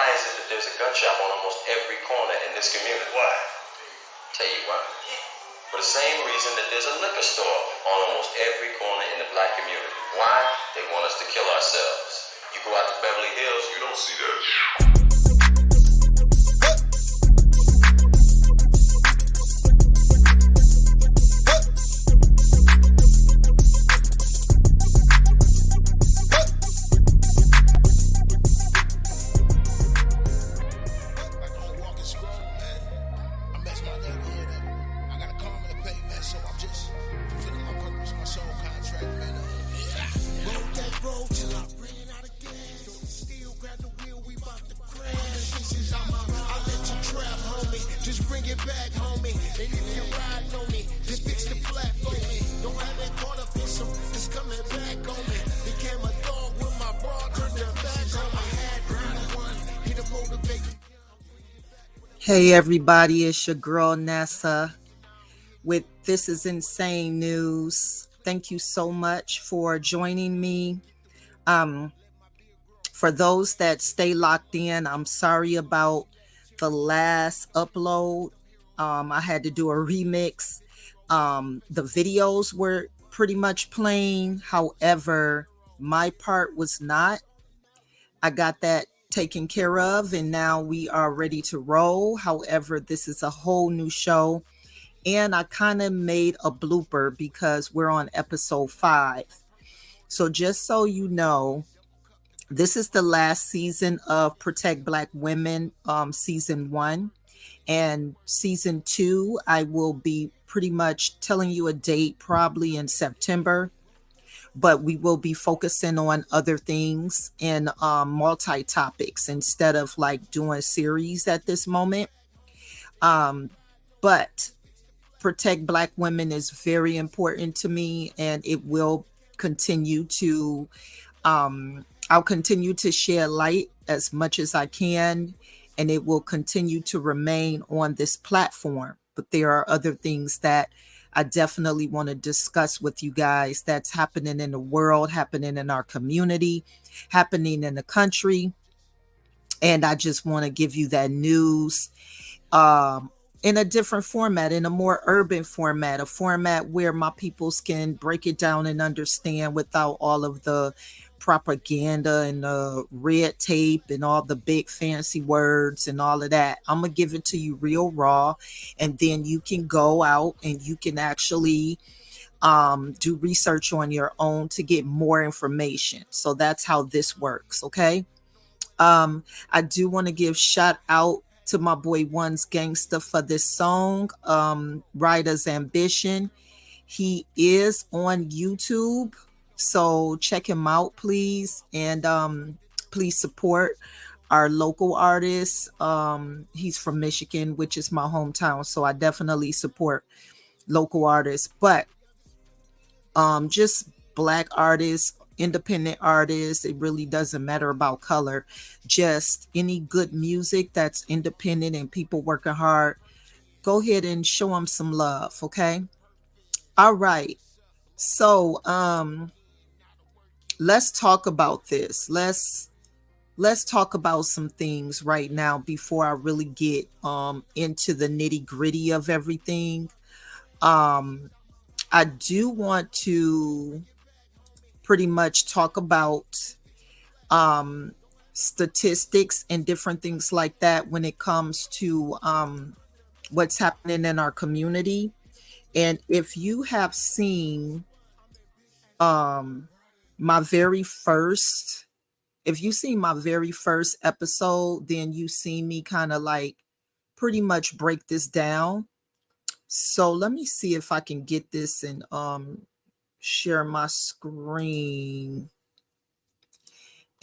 Why is it that there's a gun shop on almost every corner in this community? Why? Tell you why. For the same reason that there's a liquor store on almost every corner in the black community. Why? They want us to kill ourselves. You go out to Beverly Hills, you don't see that. Hey everybody, it's your girl Nessa with This Is Insane News. Thank you so much for joining me. For those that stay locked in, I'm sorry about the last upload. I had to do a remix. The videos were pretty much plain. However, my part was not. I got that taken care of, and now we are ready to roll. However, this is a whole new show, and I kind of made a blooper because we're on episode 5. So just so you know, this is the last season of Protect Black Women, season 1. And season 2, I will be pretty much telling you a date probably in September. But we will be focusing on other things and multi-topics instead of like doing series at this moment. But Protect Black Women is very important to me, and it will continue to, I'll continue to share light as much as I can, and it will continue to remain on this platform. But there are other things that I definitely want to discuss with you guys that's happening in the world, happening in our community, happening in the country. And I just want to give you that news in a different format, in a more urban format, a format where my peoples can break it down and understand without all of the propaganda and the red tape and all the big fancy words and all of that. I'm gonna give it to you real raw, and then you can go out and you can actually do research on your own to get more information. So that's how this works. Okay. I do want to give shout out to my boy Onez Gangsta for this song, Ridaz Ambition. He is on YouTube, so check him out, please. And please support our local artists. He's from Michigan, which is my hometown, so I definitely support local artists. But just Black artists, independent artists, it really doesn't matter about color. Just any good music that's independent and people working hard, go ahead and show them some love. Okay. All right. So let's talk about this. Let's talk about some things right now before I really get into the nitty-gritty of everything. I do want to pretty much talk about statistics and different things like that when it comes to what's happening in our community. And if you have seen my very first, if you've seen my very first episode, then you see me kind of like pretty much break this down. So let me see if I can get this and share my screen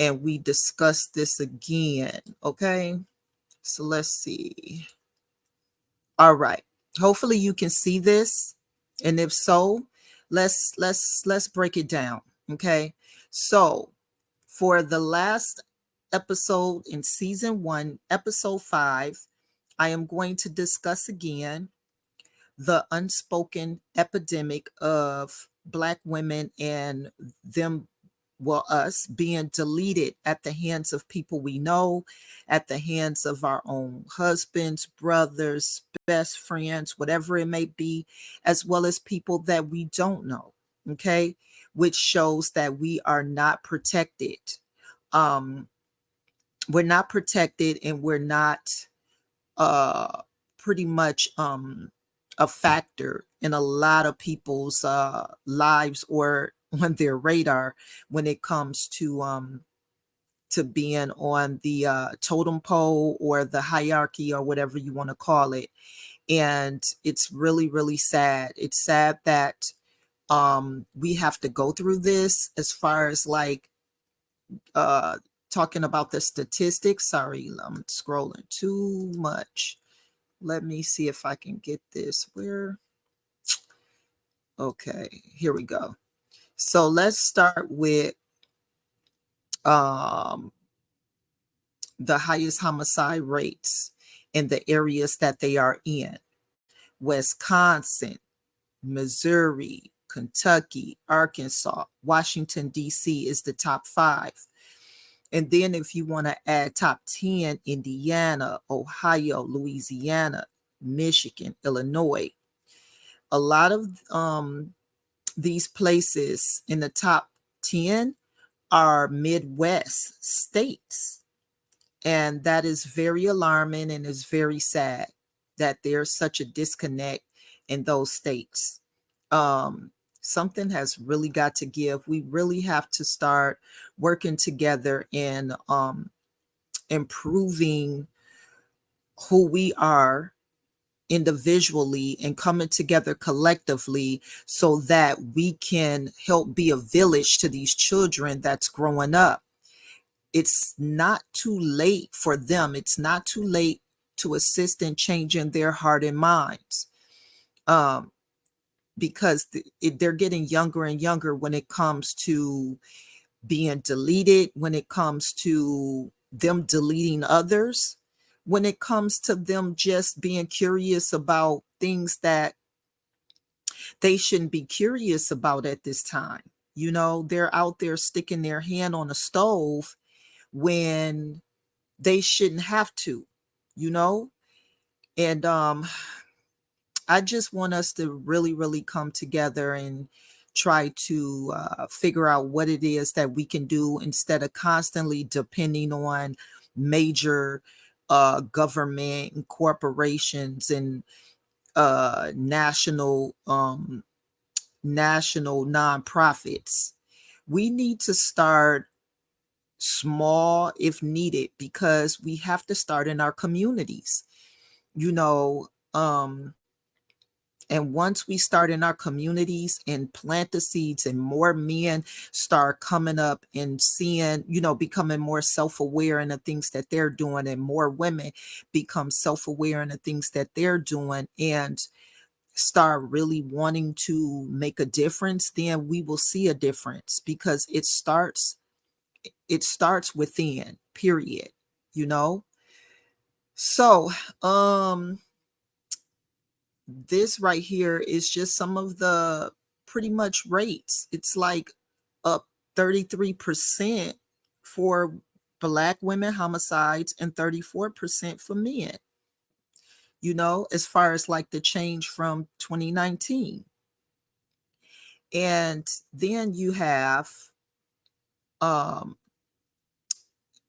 and we discuss this again. Okay, so let's see. All right, hopefully you can see this, and if so, let's break it down. Okay, so for the last episode in season 1, episode 5, I am going to discuss again the unspoken epidemic of Black women and them well, us being deleted at the hands of people we know, at the hands of our own husbands, brothers, best friends, whatever it may be, as well as people that we don't know. Okay. Which shows that we are not protected. Um, we're not protected, and we're not uh pretty much a factor in a lot of people's lives, or on their radar, when it comes to being on the totem pole or the hierarchy, or whatever you want to call it. And it's really, really sad. It's sad that we have to go through this, as far as like uh talking about the statistics. Sorry, I'm scrolling too much. Let me see if I can get this. Where? Okay, here we go. So let's start with um the highest homicide rates in the areas that they are in. Wisconsin, Missouri, Kentucky, Arkansas, Washington, D.C. is the top 5. And then if you want to add top 10, Indiana, Ohio, Louisiana, Michigan, Illinois. A lot of these places in the top 10 are Midwest states. And that is very alarming, and is very sad that there's such a disconnect in those states. Something has really got to give. We really have to start working together in improving who we are individually, and coming together collectively, so that we can help be a village to these children that's growing up. It's not too late for them. It's not too late to assist in changing their heart and minds, um, because they're getting younger and younger when it comes to being deleted, when it comes to them deleting others, when it comes to them just being curious about things that they shouldn't be curious about at this time. They're out there sticking their hand on a stove when they shouldn't have to, you know? And I just want us to really, really come together and try to figure out what it is that we can do, instead of constantly depending on major government and corporations and national nonprofits. We need to start small if needed, because we have to start in our communities, you know. And once we start in our communities and plant the seeds, and more men start coming up and seeing, becoming more self-aware in the things that they're doing, and more women become self-aware in the things that they're doing, and start really wanting to make a difference, then we will see a difference, because it starts within, period, you know. So this right here is just some of the pretty much rates. It's like up 33% for Black women homicides, and 34% for men, as far as like the change from 2019. And then you have um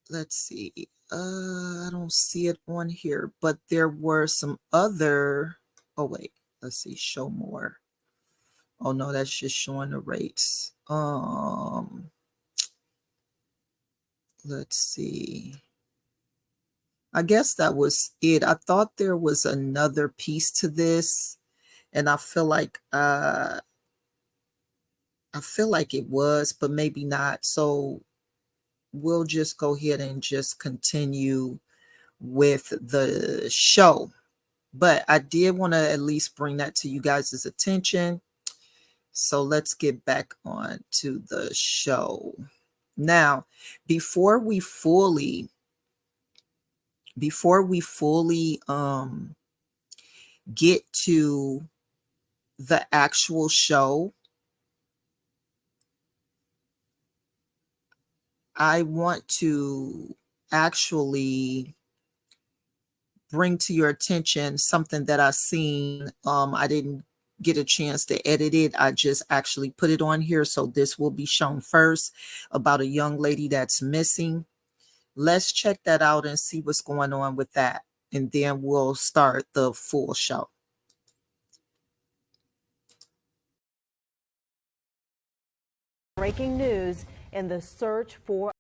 let's see, I don't see it on here, but there were some other, oh wait, let's see, show more. Oh no, that's just showing the rates. Let's see, I guess that was it. I thought there was another piece to this, and I feel like it was, but maybe not. So we'll just go ahead and just continue with the show. But I did want to at least bring that to you guys' attention. So let's get back on to the show. Now, before we fully get to the actual show, I want to actually bring to your attention something that I seen. I didn't get a chance to edit it. I just actually put it on here. So this will be shown first, about a young lady that's missing. Let's check that out and see what's going on with that. And then we'll start the full show. Breaking news in the search for.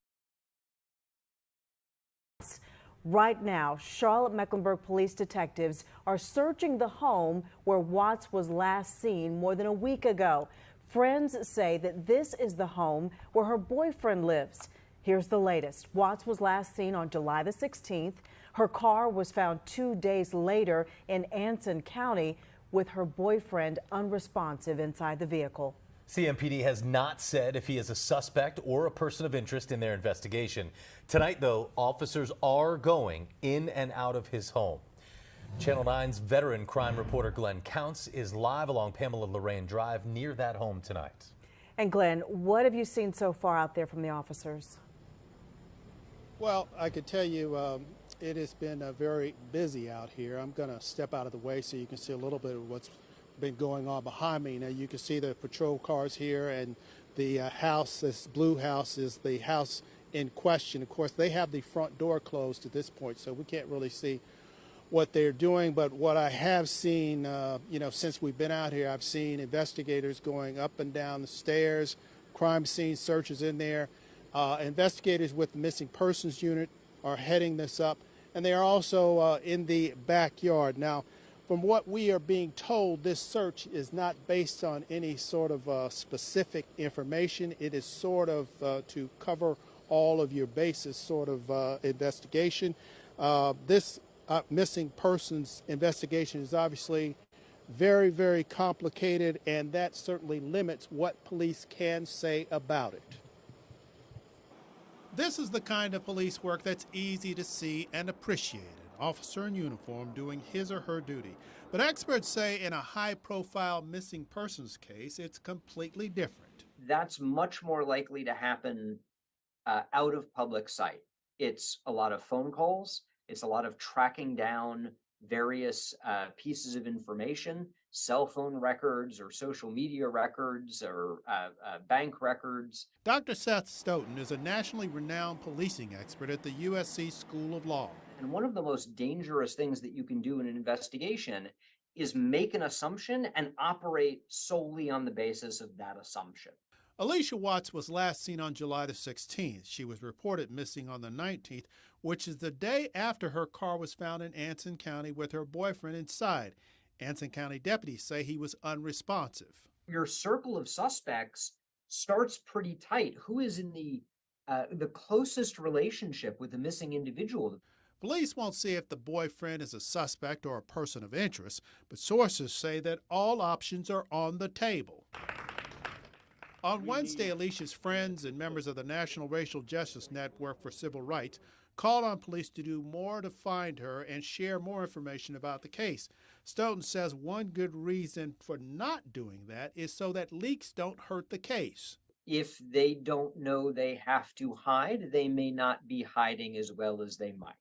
Right now, Charlotte-Mecklenburg police detectives are searching the home where Watts was last seen more than a week ago. Friends say that this is the home where her boyfriend lives. Here's the latest. Watts was last seen on July the 16th. Her car was found 2 days later in Anson County with her boyfriend unresponsive inside the vehicle. CMPD has not said if he is a suspect or a person of interest in their investigation. Tonight, though, officers are going in and out of his home. Channel 9's veteran crime reporter Glenn Counts is live along Pamela Lorraine Drive near that home tonight. And Glenn, what have you seen so far out there from the officers? Well, I could tell you it has been very busy out here. I'm going to step out of the way so you can see a little bit of what's been going on behind me. Now you can see the patrol cars here, and the house, this blue house, is the house in question. Of course, they have the front door closed at this point, so we can't really see what they're doing. But what I have seen, since we've been out here, I've seen investigators going up and down the stairs, crime scene searches in there. Investigators with the missing persons unit are heading this up, and they are also in the backyard. Now, from what we are being told, this search is not based on any sort of specific information. It is sort of to cover all of your bases sort of investigation. This missing persons investigation is obviously very, very complicated, and that certainly limits what police can say about it. This is the kind of police work that's easy to see and appreciate. Officer in uniform doing his or her duty. But experts say in a high-profile missing persons case, it's completely different. That's much more likely to happen out of public sight. It's a lot of phone calls. It's a lot of tracking down various pieces of information, cell phone records or social media records or bank records. Dr. Seth Stoughton is a nationally renowned policing expert at the USC School of Law. And one of the most dangerous things that you can do in an investigation is make an assumption and operate solely on the basis of that assumption. Alicia Watts was last seen on July the 16th. She was reported missing on the 19th, which is the day after her car was found in Anson County with her boyfriend inside. Anson County deputies say he was unresponsive. Your circle of suspects starts pretty tight. Who is in the closest relationship with the missing individual? Police won't see if the boyfriend is a suspect or a person of interest, but sources say that all options are on the table. On Wednesday, Alicia's friends and members of the National Racial Justice Network for Civil Rights called on police to do more to find her and share more information about the case. Stoughton says one good reason for not doing that is so that leaks don't hurt the case. If they don't know they have to hide, they may not be hiding as well as they might.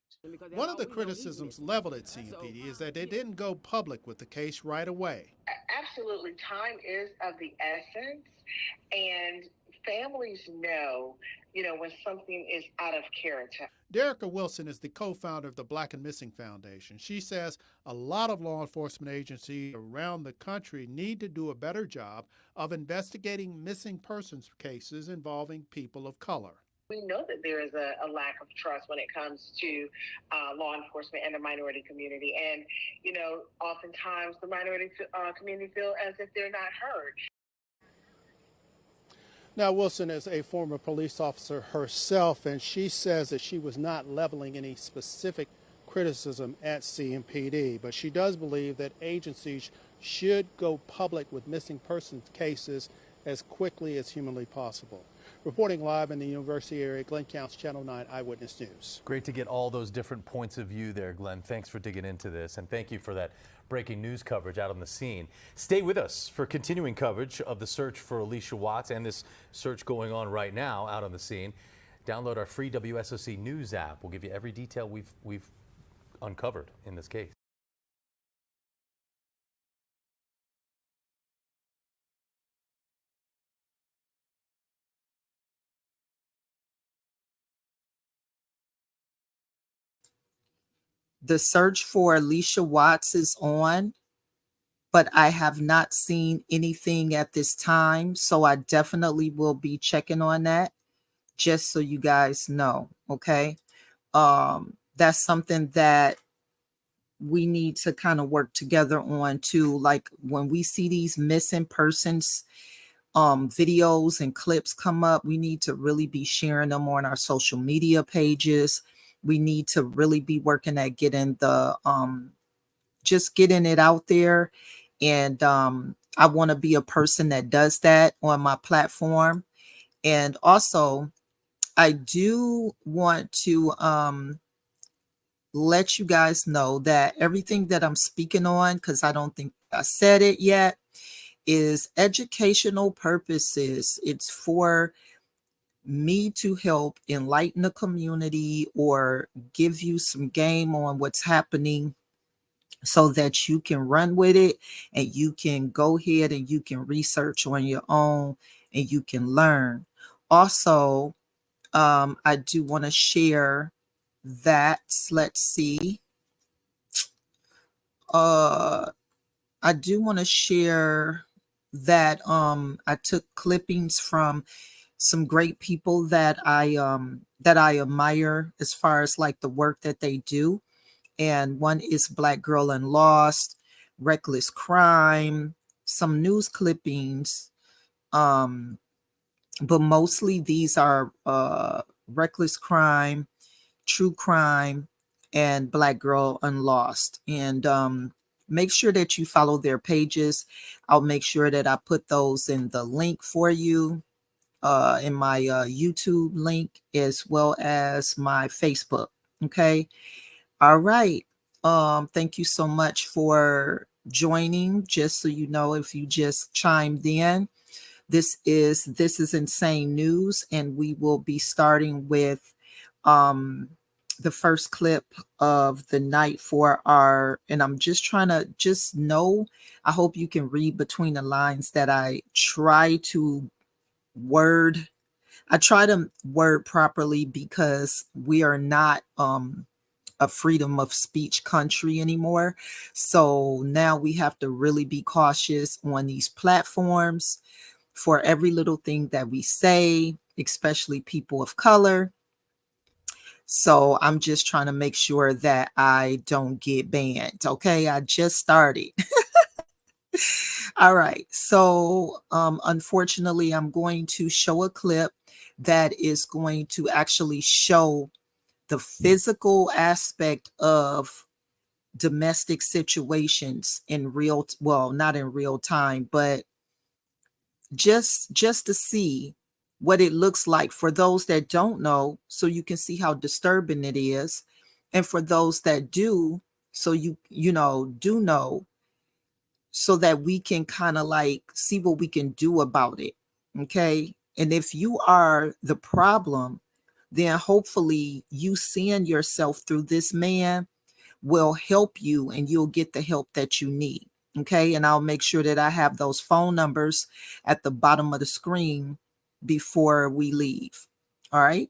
One of the criticisms leveled at CMPD is that they didn't go public with the case right away. Absolutely. Time is of the essence, and families know, when something is out of character. Derica Wilson is the co-founder of the Black and Missing Foundation. She says a lot of law enforcement agencies around the country need to do a better job of investigating missing persons cases involving people of color. We know that there is a lack of trust when it comes to law enforcement and the minority community. And, oftentimes the minority community feel as if they're not heard. Now, Wilson is a former police officer herself, and she says that she was not leveling any specific criticism at CMPD, but she does believe that agencies should go public with missing persons cases as quickly as humanly possible. Reporting live in the University area, Glenn Counts, Channel 9 Eyewitness News. Great to get all those different points of view there, Glenn. Thanks for digging into this, and thank you for that breaking news coverage out on the scene. Stay with us for continuing coverage of the search for Alicia Watts and this search going on right now out on the scene. Download our free WSOC News app. We'll give you every detail we've uncovered in this case. The search for Alicia Watts is on, but I have not seen anything at this time. So I definitely will be checking on that, just so you guys know. Okay. That's something that we need to kind of work together on too. Like when we see these missing persons videos and clips come up, we need to really be sharing them on our social media pages. We need to really be working at getting the just getting it out there. And I want to be a person that does that on my platform. And also, I do want to let you guys know that everything that I'm speaking on, because I don't think I said it yet, is educational purposes. It's for me to help enlighten the community or give you some game on what's happening so that you can run with it and you can go ahead and you can research on your own and you can learn. Also, I do want to share that. Let's see. I do want to share that I took clippings from some great people that I admire as far as like the work that they do. And one is Blackgirlunlost, Reckless Crime, some news clippings. But mostly these are Reckless Crime, True Crime, and Black Girl Unlost. And make sure that you follow their pages. I'll make sure that I put those in the link for you, in my YouTube link, as well as my Facebook. Okay. All right. Thank you so much for joining. Just so you know, if you just chimed in, this is Insane News, and we will be starting with the first clip of the night for our, and I'm just trying to just know, I hope you can read between the lines that I try to word properly, because we are not a freedom of speech country anymore. So now we have to really be cautious on these platforms for every little thing that we say, especially people of color. So I'm just trying to make sure that I don't get banned. Okay, I just started. All right. So unfortunately, I'm going to show a clip that is going to actually show the physical aspect of domestic situations in real, well, not in real time, but just to see what it looks like for those that don't know, so you can see how disturbing it is, and for those that do, so do know, so that we can kind of like see what we can do about it. Okay. And if you are the problem, then hopefully you seeing yourself through this man will help you, and you'll get the help that you need. Okay. And I'll make sure that I have those phone numbers at the bottom of the screen before we leave. All right.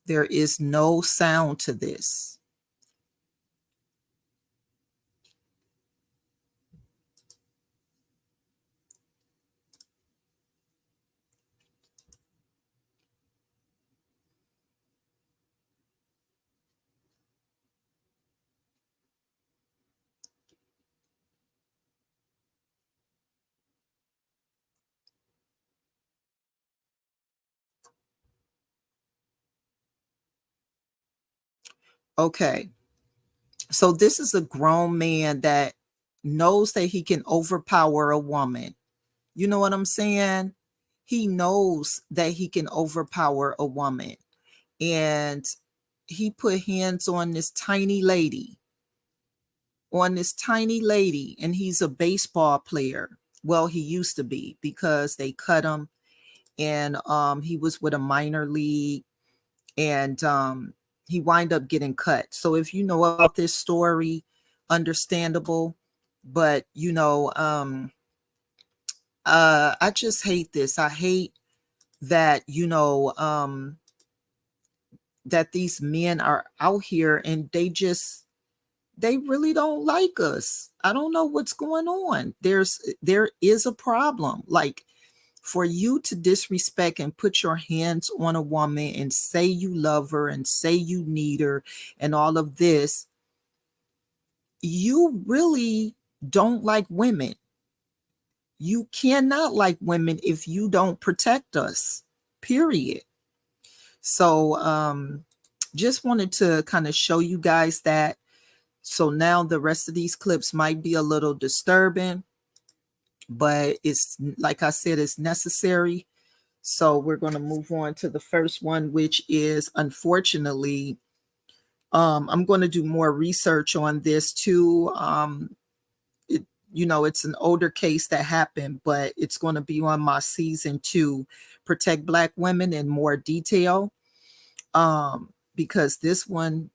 There is no sound to this. Okay. So this is a grown man that knows that he can overpower a woman. You know what I'm saying? He knows that he can overpower a woman. And he put hands on this tiny lady, and he's a baseball player. Well, he used to be, because they cut him, and he was with a minor league, and he wind up getting cut. So if you know about this story, understandable, but I just hate this. I hate that, that these men are out here and they really don't like us. I don't know what's going on. There is a problem. Like, for you to disrespect and put your hands on a woman and say you love her and say you need her and all of this, you really don't like women. You cannot like women if you don't protect us, period. So just wanted to kind of show you guys that. So now the rest of these clips might be a little disturbing, but it's, like I said, it's necessary. So we're going to move on to the first one, which is, unfortunately, I'm going to do more research on this too. It's an older case that happened, but it's going to be on my season 2, Protect Black Women, in more detail. Because this was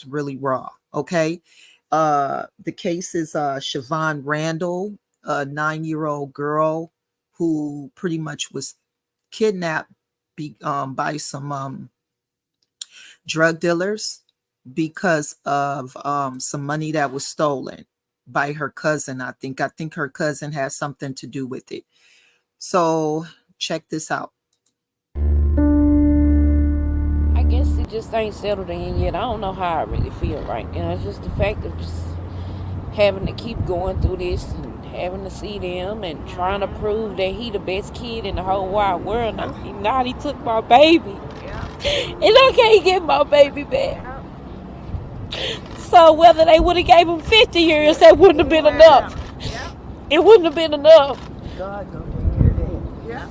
really raw. Okay. The case is Siobhan Randall, a 9-year-old girl who pretty much was kidnapped by some drug dealers because of some money that was stolen by her cousin. I think her cousin has something to do with it. So check this out. I guess it just ain't settled in yet. I don't know how I really feel right now. It's just the fact of just having to keep going through this and having to see them and trying to prove that he the best kid in the whole wide world. Now he took my baby. And I can't get my baby back. So whether they would have gave him 50 years, that wouldn't have been enough. It wouldn't have been enough. God gonna take care of that. Yeah.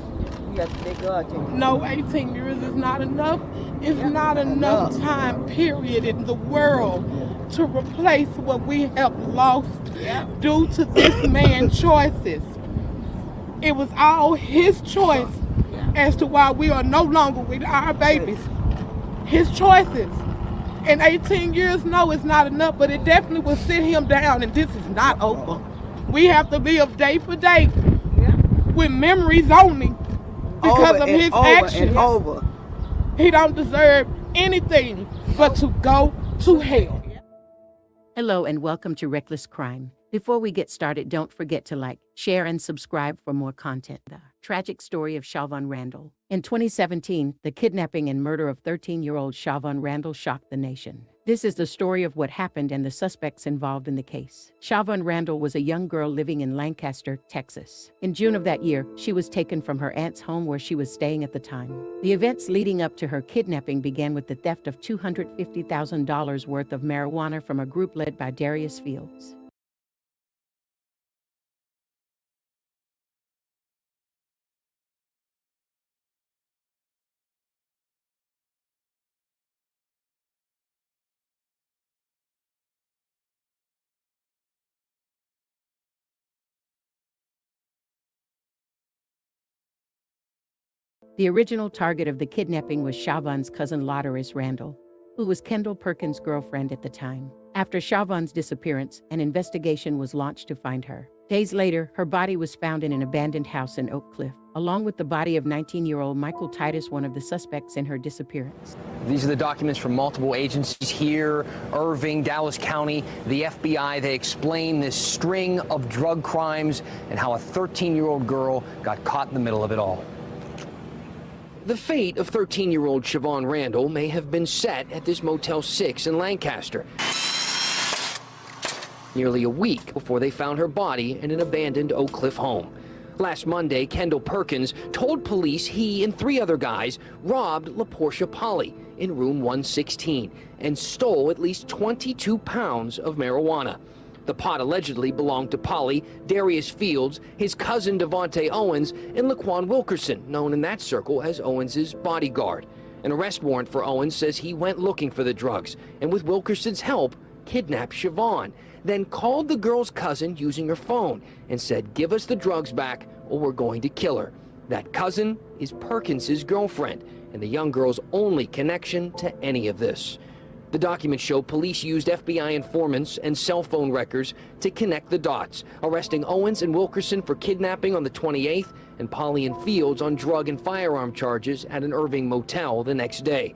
You got to let God take care of that. No, 18 years is not enough. It's not enough time period in the world to replace what we have lost due to this man's choices. It was all his choice as to why we are no longer with our babies. His choices. And 18 years, no, it's not enough, but it definitely will sit him down, and this is not over. We have to live day for day with memories only because of his actions. He don't deserve anything but to go to hell. Hello and welcome to Reckless Crime. Before we get started, don't forget to like, share, and subscribe for more content. The tragic story of Siobhan Randall. In 2017, the kidnapping and murder of 13-year-old Siobhan Randall shocked the nation. This is the story of what happened and the suspects involved in the case. Siobhan Randall was a young girl living in Lancaster, Texas. In June of that year, she was taken from her aunt's home where she was staying at the time. The events leading up to her kidnapping began with the theft of $250,000 worth of marijuana from a group led by Darius Fields. The original target of the kidnapping was Siobhan's cousin Ridaz Randall, who was Kendall Perkins' girlfriend at the time. After Siobhan's disappearance, an investigation was launched to find her. Days later, her body was found in an abandoned house in Oak Cliff, along with the body of 19-year-old Michael Titus, one of the suspects in her disappearance. These are the documents from multiple agencies here, Irving, Dallas County, the FBI. They explain this string of drug crimes and how a 13-year-old girl got caught in the middle of it all. The fate of 13-year-old Siobhan Randall may have been set at this Motel 6 in Lancaster, nearly a week before they found her body in an abandoned Oak Cliff home. Last Monday, Kendall Perkins told police he and 3 other guys robbed LaPortia Polly in room 116 and stole at least 22 pounds of marijuana. The pot allegedly belonged to Polly, Darius Fields, his cousin Devontae Onez, and Laquan Wilkerson, known in that circle as Owens' bodyguard. An arrest warrant for Owens says he went looking for the drugs, and with Wilkerson's help, kidnapped Siobhan, then called the girl's cousin using her phone and said, "Give us the drugs back or we're going to kill her." That cousin is Perkins's girlfriend and the young girl's only connection to any of this. The documents show police used FBI informants and cell phone records to connect the dots, arresting Onez and Wilkerson for kidnapping on the 28th and Polly and Fields on drug and firearm charges at an Irving motel the next day.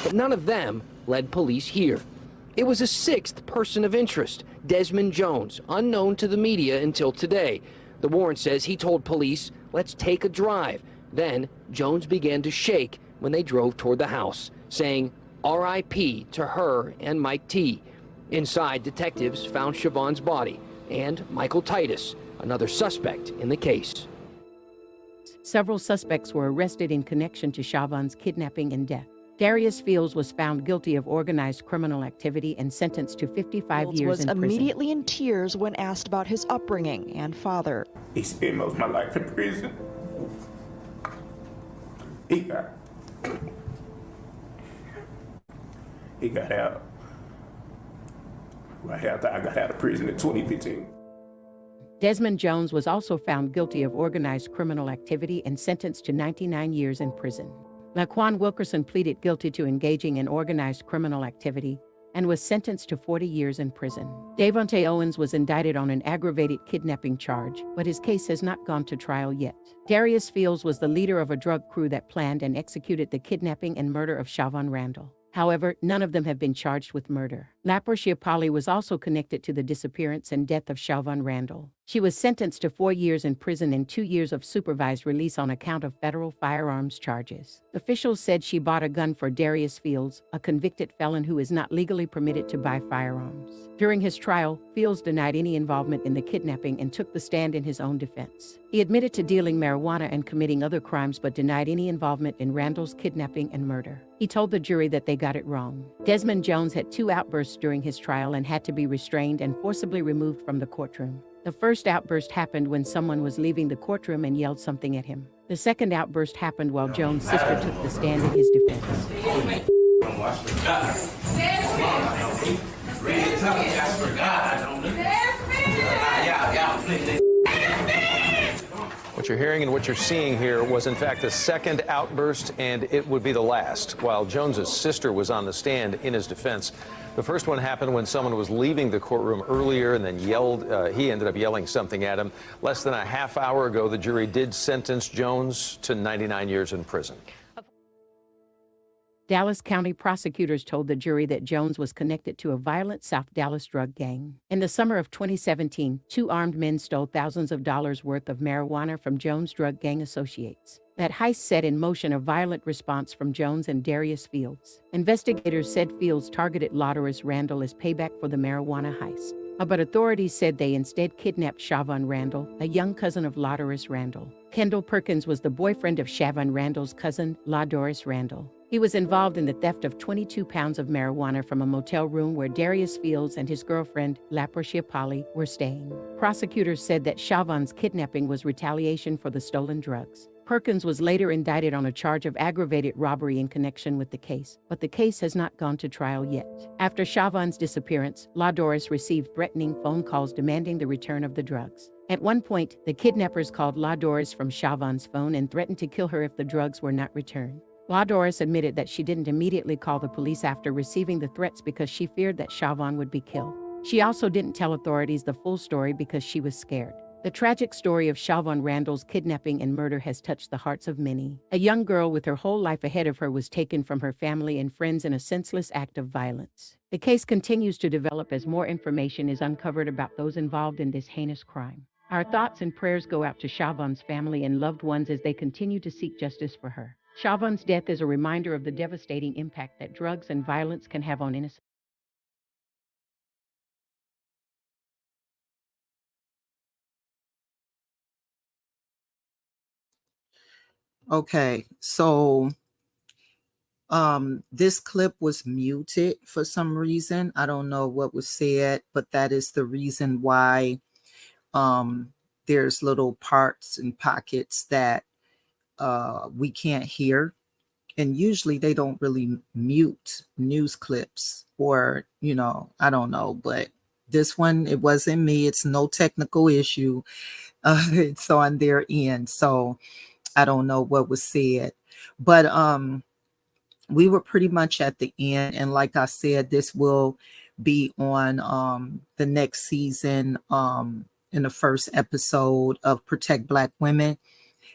But none of them led police here. It was a sixth person of interest, Desmond Jones, unknown to the media until today. The warrant says he told police, "Let's take a drive." Then Jones began to shake when they drove toward the house, saying, "R.I.P. to her and Mike T." Inside, detectives found Siobhan's body and Michael Titus, another suspect in the case. Several suspects were arrested in connection to Siobhan's kidnapping and death. Darius Fields was found guilty of organized criminal activity and sentenced to 55 years in prison. Was immediately in tears when asked about his upbringing and father. He spent most of my life in prison. He got out right after I got out of prison in 2015. Desmond Jones was also found guilty of organized criminal activity and sentenced to 99 years in prison. Laquan Wilkerson pleaded guilty to engaging in organized criminal activity and was sentenced to 40 years in prison. Davonte Owens was indicted on an aggravated kidnapping charge, but his case has not gone to trial yet. Darius Fields was the leader of a drug crew that planned and executed the kidnapping and murder of Siobhan Randall. However, none of them have been charged with murder. Laportia Polly was also connected to the disappearance and death of Siobhan Randall. She was sentenced to 4 years in prison and 2 years of supervised release on account of federal firearms charges. Officials said she bought a gun for Darius Fields, a convicted felon who is not legally permitted to buy firearms. During his trial, Fields denied any involvement in the kidnapping and took the stand in his own defense. He admitted to dealing marijuana and committing other crimes but denied any involvement in Randall's kidnapping and murder. He told the jury that they got it wrong. Desmond Jones had 2 outbursts during his trial and had to be restrained and forcibly removed from the courtroom. The first outburst happened when someone was leaving the courtroom and yelled something at him. The second outburst happened while Jones' sister took the stand in his defense. What you're hearing and what you're seeing here was, in fact, the second outburst, and it would be the last. While Jones's sister was on the stand in his defense, the first one happened when someone was leaving the courtroom earlier and then yelled. He ended up yelling something at him. Less than a half hour ago, the jury did sentence Jones to 99 years in prison. Dallas County prosecutors told the jury that Jones was connected to a violent South Dallas drug gang. In the summer of 2017, 2 armed men stole thousands of dollars worth of marijuana from Jones' drug gang associates. That heist set in motion a violent response from Jones and Darius Fields. Investigators said Fields targeted Lodoris Randall as payback for the marijuana heist. But authorities said they instead kidnapped Siobhan Randall, a young cousin of Lodoris Randall. Kendall Perkins was the boyfriend of Siobhan Randall's cousin, Lodoris Randall. He was involved in the theft of 22 pounds of marijuana from a motel room where Darius Fields and his girlfriend, Laportia Polly, were staying. Prosecutors said that Siobhan's kidnapping was retaliation for the stolen drugs. Perkins was later indicted on a charge of aggravated robbery in connection with the case, but the case has not gone to trial yet. After Siobhan's disappearance, Lodoris received threatening phone calls demanding the return of the drugs. At one point, the kidnappers called Lodoris from Siobhan's phone and threatened to kill her if the drugs were not returned. Lodoris admitted that she didn't immediately call the police after receiving the threats because she feared that Siobhan would be killed. She also didn't tell authorities the full story because she was scared. The tragic story of Siobhan Randall's kidnapping and murder has touched the hearts of many. A young girl with her whole life ahead of her was taken from her family and friends in a senseless act of violence. The case continues to develop as more information is uncovered about those involved in this heinous crime. Our thoughts and prayers go out to Siobhan's family and loved ones as they continue to seek justice for her. Siobhan's death is a reminder of the devastating impact that drugs and violence can have on innocent. Okay, so this clip was muted for some reason. I don't know what was said, but that is the reason why there's little parts and pockets that we can't hear. and usually they don't really mute news clips, or, I don't know, but this one, it wasn't me. It's no technical issue. It's on their end. So I don't know what was said, but we were pretty much at the end. And like I said, this will be on the next season, in the first episode of Protect Black Women.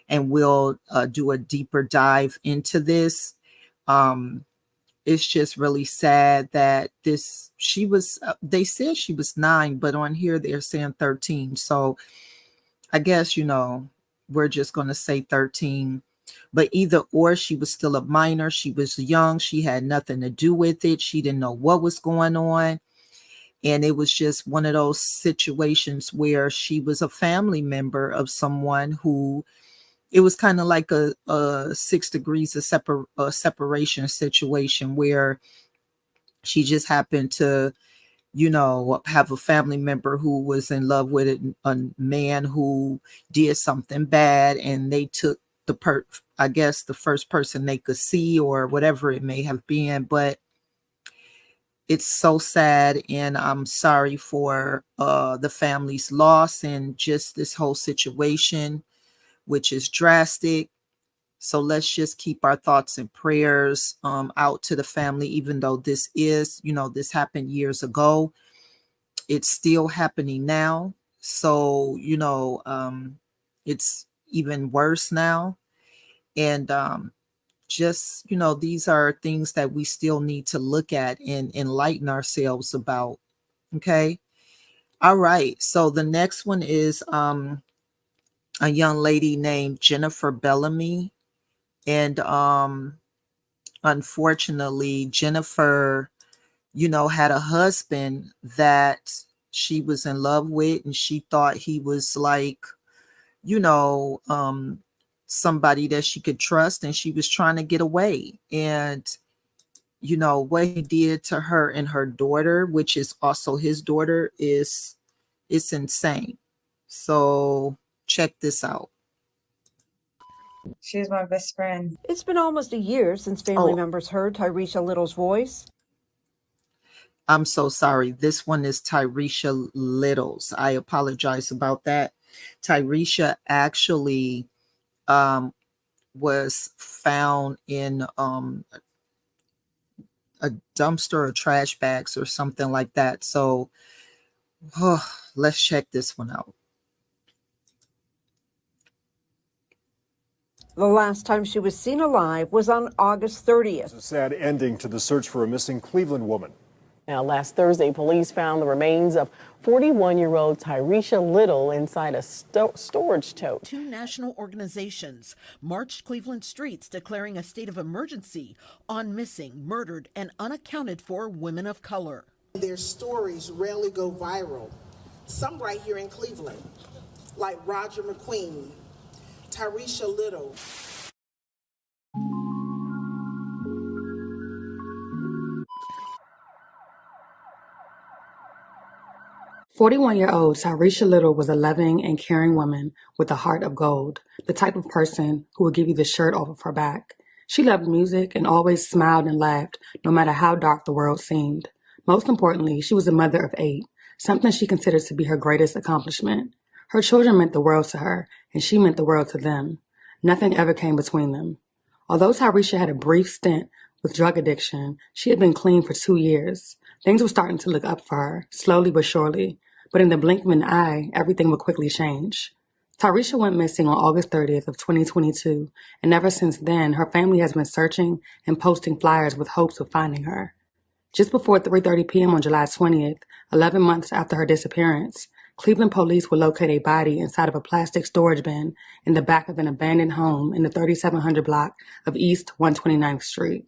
And we'll do a deeper dive into this. It's just really sad that they said she was 9, but on here they're saying 13. So I guess, we're just going to say 13. But either or, she was still a minor. She was young. She had nothing to do with it. She didn't know what was going on. And it was just one of those situations where she was a family member of someone who, it was kind of like a 6 degrees of separation situation, where she just happened to, have a family member who was in love with a man who did something bad, and they took I guess the first person they could see, or whatever it may have been. But it's so sad, and I'm sorry for the family's loss and just this whole situation, which is drastic. So let's just keep our thoughts and prayers out to the family, even though this happened years ago. It's still happening now. So, it's even worse now. And just, these are things that we still need to look at and enlighten ourselves about. Okay. All right. So the next one is a young lady named Jennifer Bellamy. And unfortunately, Jennifer, had a husband that she was in love with, and she thought he was like, somebody that she could trust, and she was trying to get away. And, what he did to her and her daughter, which is also his daughter, it's insane. So check this out. She's my best friend. It's been almost a year since family members heard Tyresha Little's voice. I'm so sorry. This one is Tyresha Little's. I apologize about that. Tyresha actually was found in a dumpster or trash bags or something like that. So let's check this one out. The last time she was seen alive was on August 30th. It's a sad ending to the search for a missing Cleveland woman. Now, last Thursday, police found the remains of 41-year-old Tyresha Little inside a storage tote. 2 national organizations marched Cleveland streets declaring a state of emergency on missing, murdered, and unaccounted for women of color. Their stories rarely go viral. Some right here in Cleveland, like Roger McQueen, Tyresha Little. 41-year-old Tyresha Little was a loving and caring woman with a heart of gold, the type of person who would give you the shirt off of her back. She loved music and always smiled and laughed, no matter how dark the world seemed. Most importantly, she was a mother of 8, something she considered to be her greatest accomplishment. Her children meant the world to her, and she meant the world to them. Nothing ever came between them. Although Tyresha had a brief stint with drug addiction, she had been clean for 2 years. Things were starting to look up for her, slowly but surely. But in the blink of an eye, everything would quickly change. Tyresha went missing on August 30th of 2022, and ever since then, her family has been searching and posting flyers with hopes of finding her. Just before 3:30 p.m. on July 20th, 11 months after her disappearance, Cleveland police will locate a body inside of a plastic storage bin in the back of an abandoned home in the 3700 block of East 129th Street.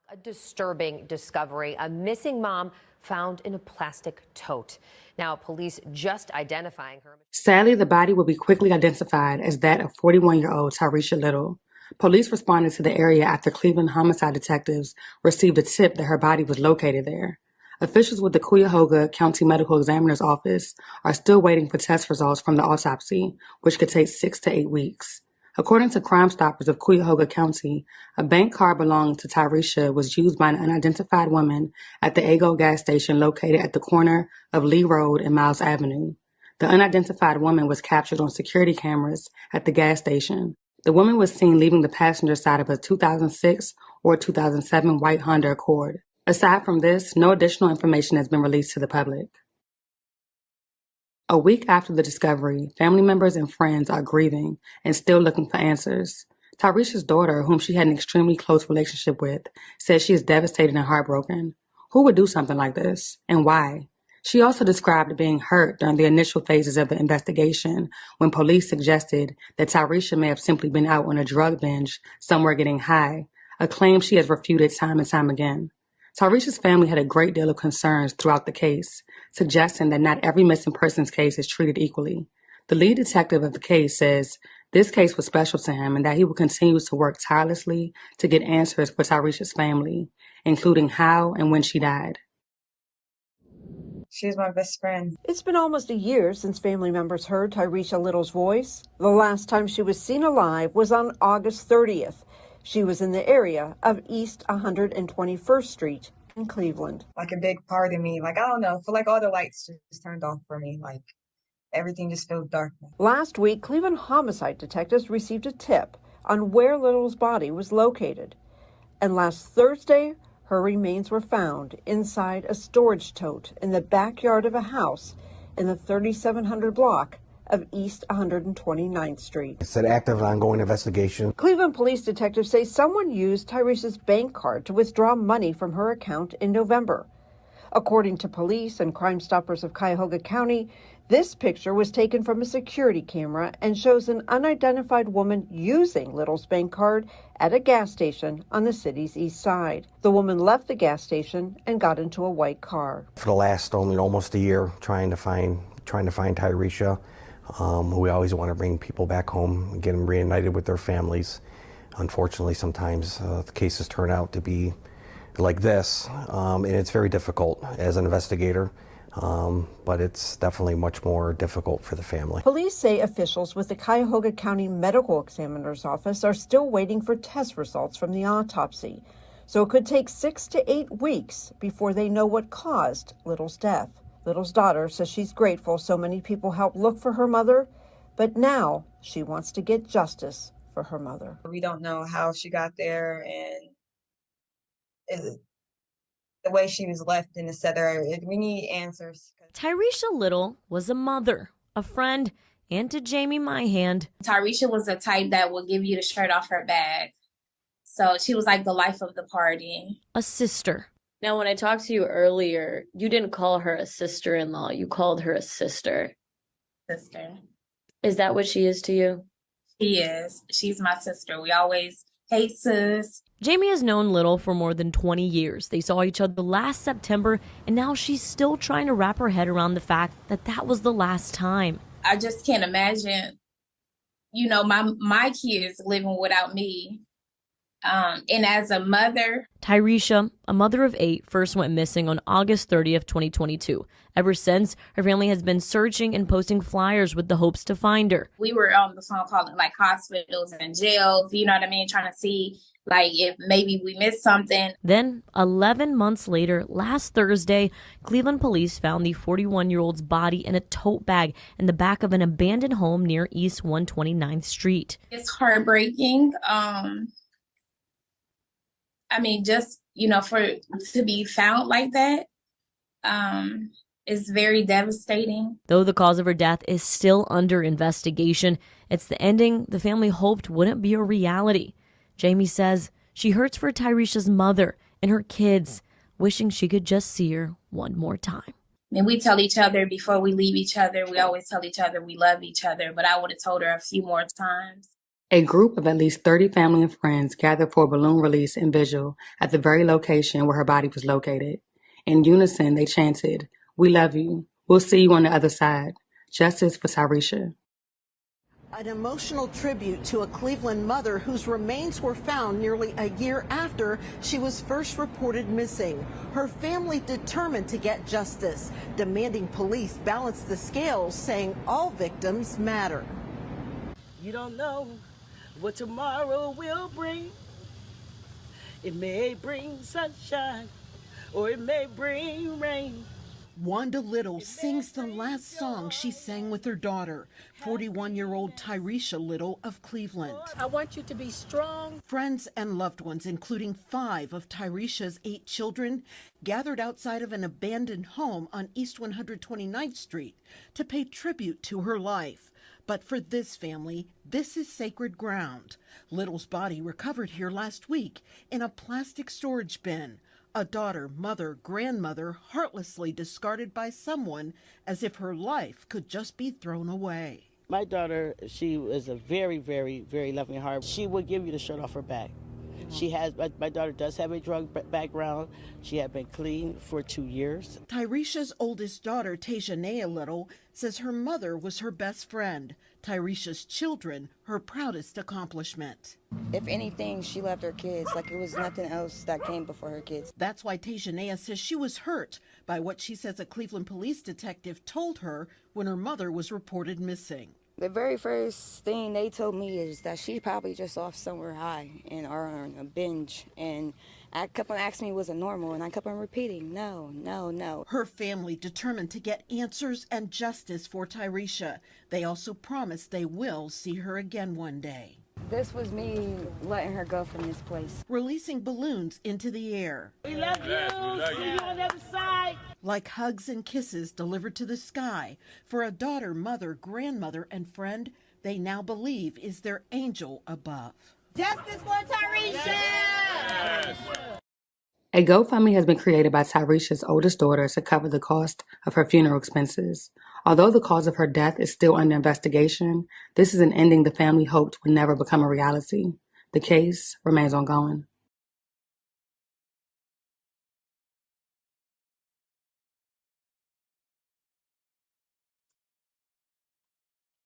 A disturbing discovery, a missing mom found in a plastic tote. Now, police just identifying her. Sadly, the body will be quickly identified as that of 41-year-old Tyresha Little. Police responded to the area after Cleveland homicide detectives received a tip that her body was located there. Officials with the Cuyahoga County Medical Examiner's Office are still waiting for test results from the autopsy, which could take 6 to 8 weeks. According to Crime Stoppers of Cuyahoga County, a bank card belonging to Tyresha was used by an unidentified woman at the Ago gas station located at the corner of Lee Road and Miles Avenue. The unidentified woman was captured on security cameras at the gas station. The woman was seen leaving the passenger side of a 2006 or 2007 white Honda Accord. Aside from this, no additional information has been released to the public. A week after the discovery, family members and friends are grieving and still looking for answers. Tyresha's daughter, whom she had an extremely close relationship with, says she is devastated and heartbroken. Who would do something like this, and why? She also described being hurt during the initial phases of the investigation when police suggested that Tyresha may have simply been out on a drug binge somewhere getting high, a claim she has refuted time and time again. Tyresha's family had a great deal of concerns throughout the case, suggesting that not every missing persons case is treated equally. The lead detective of the case says this case was special to him and that he will continue to work tirelessly to get answers for Tyresha's family, including how and when she died. She's my best friend. It's been almost a year since family members heard Tyresha Little's voice. The last time she was seen alive was on August 30th. She was in the area of East 121st Street in Cleveland. Like a big part of me, I don't know, feel like all the lights just turned off for me. Everything just feels dark now. Last week, Cleveland homicide detectives received a tip on where Little's body was located. And last Thursday, her remains were found inside a storage tote in the backyard of a house in the 3700 block of East 129th Street. It's an active, ongoing investigation. Cleveland police detectives say someone used Tyresha's bank card to withdraw money from her account in November. According to police and Crime Stoppers of Cuyahoga County, this picture was taken from a security camera and shows an unidentified woman using Little's bank card at a gas station on the city's east side. The woman left the gas station and got into a white car. For the last almost a year, trying to find Tyresha. We always want to bring people back home and get them reunited with their families. Unfortunately, sometimes the cases turn out to be like this, and it's very difficult as an investigator, but it's definitely much more difficult for the family. Police say officials with the Cuyahoga County Medical Examiner's Office are still waiting for test results from the autopsy, so it could take 6 to 8 weeks before they know what caused Little's death. Little's daughter says she's grateful so many people helped look for her mother, but now she wants to get justice for her mother. We don't know how she got there and the way she was left, and etc. We need answers. Tyresha Little was a mother, a friend, and to Jamie Myhand. Tyresha was the type that would give you the shirt off her back. So she was like the life of the party. A sister. Now, when I talked to you earlier, you didn't call her a sister-in-law. You called her a sister. Sister. Is that what she is to you? She is. She's my sister. We always, hey, sis. Jamie has known Little for more than 20 years. They saw each other last September, and now she's still trying to wrap her head around the fact that that was the last time. I just can't imagine, my kids living without me. And as a mother, Tyresha, a mother of 8, first went missing on August 30th, 2022. Ever since, her family has been searching and posting flyers with the hopes to find her. We were on the phone calling hospitals and jails, trying to see if maybe we missed something. Then, 11 months later, last Thursday, Cleveland police found the 41-year-old's body in a tote bag in the back of an abandoned home near East 129th Street. It's heartbreaking. To be found like that is very devastating. Though the cause of her death is still under investigation, it's the ending the family hoped wouldn't be a reality. Jamie says she hurts for Tyresha's mother and her kids, wishing she could just see her one more time. We tell each other before we leave each other, we always tell each other we love each other, but I would have told her a few more times. A group of at least 30 family and friends gathered for a balloon release and vigil at the very location where her body was located. In unison, they chanted, "We love you. We'll see you on the other side. Justice for Tyresha." An emotional tribute to a Cleveland mother whose remains were found nearly a year after she was first reported missing. Her family determined to get justice, demanding police balance the scales, saying all victims matter. You don't know what tomorrow will bring. It may bring sunshine or it may bring rain. Wanda Little sings the last song she sang with her daughter, 41-year-old Tyresha Little of Cleveland. I want you to be strong. Friends and loved ones, including 5 of Tyresha's 8 children, gathered outside of an abandoned home on East 129th Street to pay tribute to her life. But for this family, this is sacred ground. Little's body recovered here last week in a plastic storage bin. A daughter, mother, grandmother heartlessly discarded by someone as if her life could just be thrown away. My daughter, she was a very, very, very loving heart. She would give you the shirt off her back. She has, my daughter does have a drug background. She had been clean for 2 years. Tyresha's oldest daughter, Tajanea Little, says her mother was her best friend. Tyresha's children, her proudest accomplishment. If anything, she loved her kids. Like, it was nothing else that came before her kids. That's why Tajanea says she was hurt by what she says a Cleveland police detective told her when her mother was reported missing. The very first thing they told me is that she probably just off somewhere high and or on a binge. And I kept on asking me, was it normal? And I kept on repeating, no, no, no. Her family determined to get answers and justice for Tyresha. They also promised they will see her again one day. This was me letting her go from this place. Releasing balloons into the air. We love you. See you on the other side. Like hugs and kisses delivered to the sky for a daughter, mother, grandmother, and friend they now believe is their angel above. Justice for Tyresha! Yes. A GoFundMe has been created by Tyresha's oldest daughter to cover the cost of her funeral expenses. Although the cause of her death is still under investigation, this is an ending the family hoped would never become a reality. The case remains ongoing.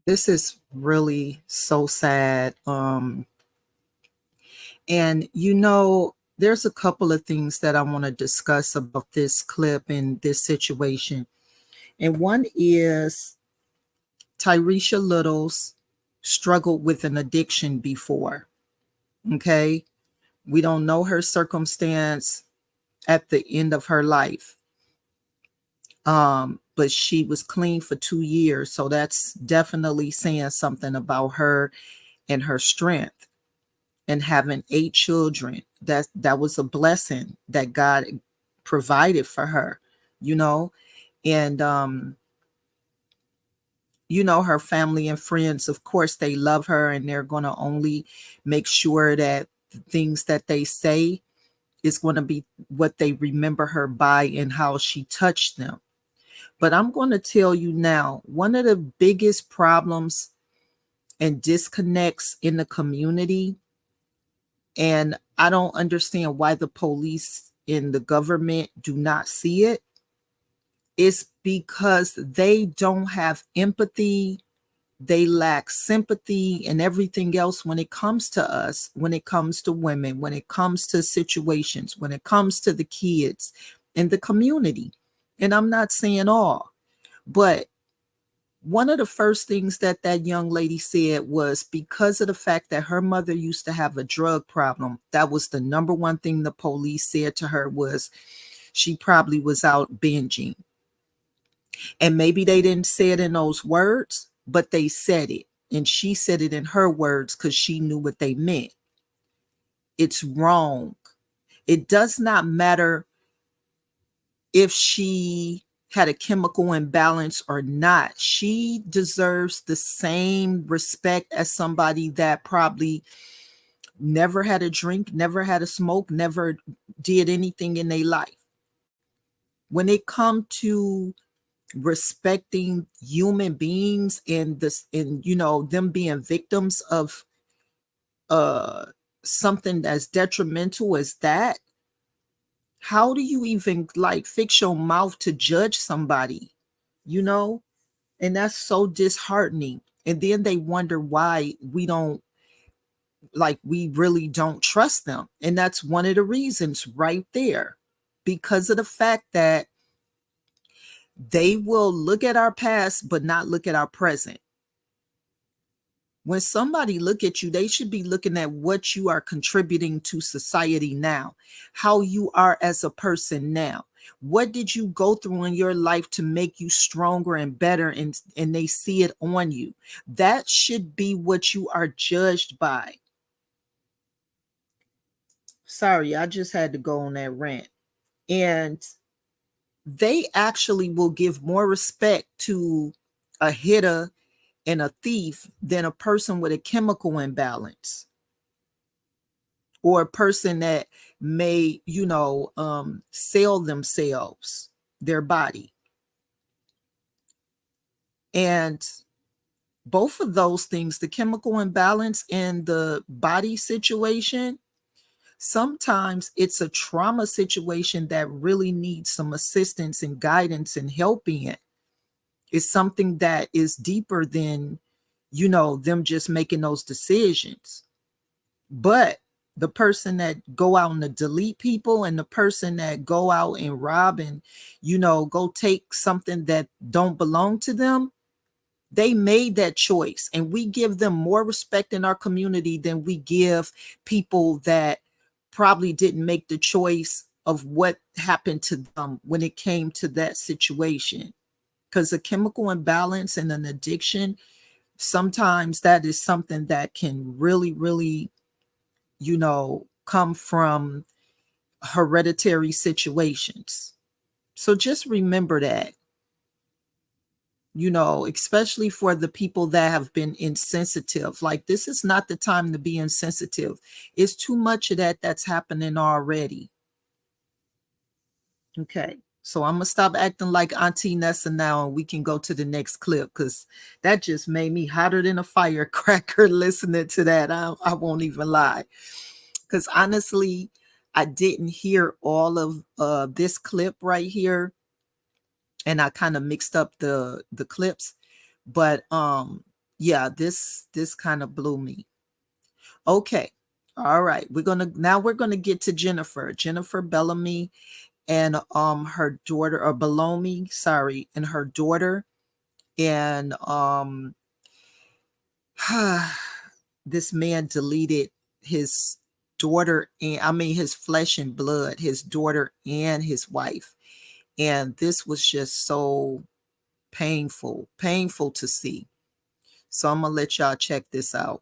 This is really so sad. And there's a couple of things that I want to discuss about this clip and this situation. And one is Tyresha Little's struggled with an addiction before. Okay. We don't know her circumstance at the end of her life. But she was clean for 2 years. So that's definitely saying something about her and her strength. And having 8 children, that was a blessing that God provided for her, and her family and friends, of course, they love her and they're going to only make sure that the things that they say is going to be what they remember her by and how she touched them. But I'm going to tell you now, one of the biggest problems and disconnects in the community, and I don't understand why the police and the government do not see it, is because they don't have empathy. They lack sympathy and everything else when it comes to us, when it comes to women, when it comes to situations, when it comes to the kids and the community. And I'm not saying all, but one of the first things that young lady said was because of the fact that her mother used to have a drug problem, that was the number one thing the police said to her was she probably was out binging. And maybe they didn't say it in those words, but they said it. And she said it in her words because she knew what they meant. It's wrong. It does not matter if she had a chemical imbalance or not. She deserves the same respect as somebody that probably never had a drink, never had a smoke, never did anything in their life. When it comes to respecting human beings and them being victims of something as detrimental as that, how do you even fix your mouth to judge somebody, And that's so disheartening. And then they wonder why we really don't trust them. And that's one of the reasons right there, because of the fact that they will look at our past, but not look at our present. When somebody look at you, they should be looking at what you are contributing to society now, how you are as a person now. What did you go through in your life to make you stronger and better, and they see it on you? That should be what you are judged by. Sorry, I just had to go on that rant. And they actually will give more respect to a hitter and a thief than a person with a chemical imbalance, or a person that may, sell themselves, their body. And both of those things, the chemical imbalance and the body situation, sometimes it's a trauma situation that really needs some assistance and guidance and help in. It's something that is deeper than, them just making those decisions. But the person that go out and delete people, and the person that go out and rob and, go take something that don't belong to them, they made that choice. And we give them more respect in our community than we give people that probably didn't make the choice of what happened to them when it came to that situation. Because a chemical imbalance and an addiction, sometimes that is something that can really, really, come from hereditary situations. So just remember that, especially for the people that have been insensitive. Like, this is not the time to be insensitive. It's too much of that that's happening already. Okay. So I'm going to stop acting like Auntie Nessa now, and we can go to the next clip, because that just made me hotter than a firecracker listening to that. I won't even lie. Because honestly, I didn't hear all of this clip right here. And I kind of mixed up the clips. But yeah, this kind of blew me. Okay. All right. We're gonna get to Jennifer Bellamy, and her daughter, or Belomi, sorry, and her daughter. And this man deleted his daughter, and his flesh and blood, his daughter and his wife. And this was just so painful to see. So I'm gonna let y'all check this out.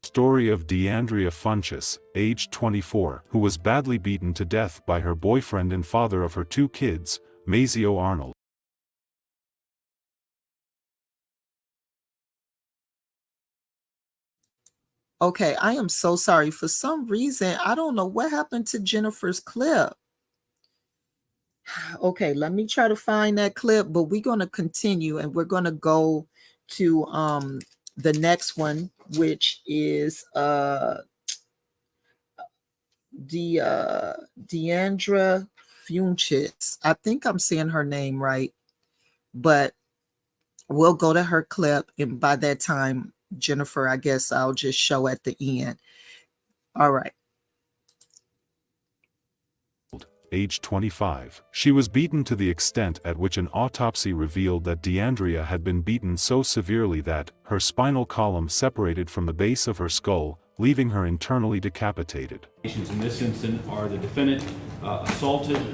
Story of DeAndrea Funchess, age 24, who was badly beaten to death by her boyfriend and father of her 2 kids, Mazio Arnold. Okay, I am so sorry. For some reason, I don't know what happened to Jennifer's clip. Okay, let me try to find that clip, but we're going to continue, and we're going to go to the next one, which is Deandra Funchess. I think I'm saying her name right, but we'll go to her clip, and by that time, Jennifer, I guess I'll just show at the end. All right. Age 25. She was beaten to the extent at which an autopsy revealed that DeAndrea had been beaten so severely that her spinal column separated from the base of her skull, leaving her internally decapitated. In this instance are the defendant assaulted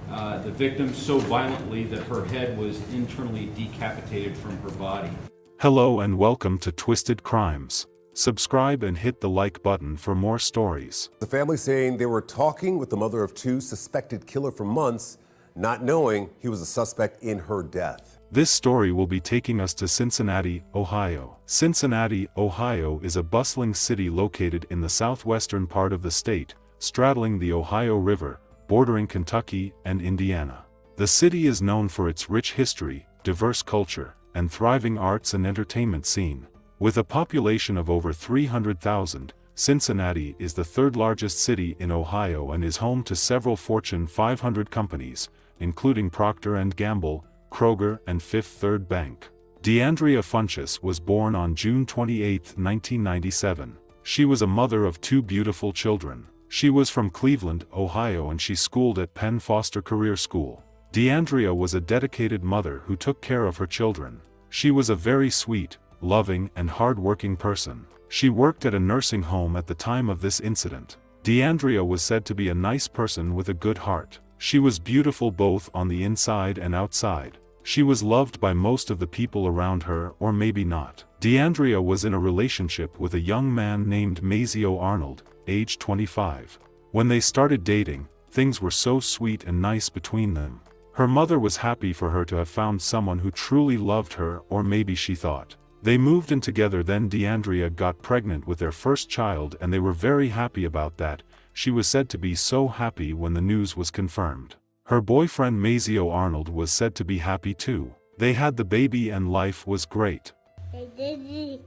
the victim so violently that her head was internally decapitated from her body. Hello and welcome to Twisted Crimes. Subscribe and hit the like button for more stories. The family saying they were talking with the mother of 2 suspected killer for months, not knowing he was a suspect in her death. This story will be taking us to Cincinnati, Ohio. Cincinnati, Ohio is a bustling city located in the southwestern part of the state, straddling the Ohio River, bordering Kentucky and Indiana. The city is known for its rich history, diverse culture, and thriving arts and entertainment scene. With a population of over 300,000, Cincinnati is the 3rd largest city in Ohio and is home to several Fortune 500 companies, including Procter & Gamble, Kroger, and Fifth Third Bank. DeAndrea Funchess was born on June 28, 1997. She was a mother of 2 beautiful children. She was from Cleveland, Ohio, and she schooled at Penn Foster Career School. DeAndrea was a dedicated mother who took care of her children. She was a very sweet, loving, and hard-working person. She worked at a nursing home at the time of this incident. DeAndrea was said to be a nice person with a good heart. She was beautiful both on the inside and outside. She was loved by most of the people around her, or maybe not. DeAndrea was in a relationship with a young man named Mazio Arnold, age 25. When they started dating, things were so sweet and nice between them. Her mother was happy for her to have found someone who truly loved her, or maybe she thought. They moved in together, then DeAndrea got pregnant with their first child, and they were very happy about that. She was said to be so happy when the news was confirmed. Her boyfriend Mazio Arnold was said to be happy too. They had the baby and life was great. Hey, Daddy.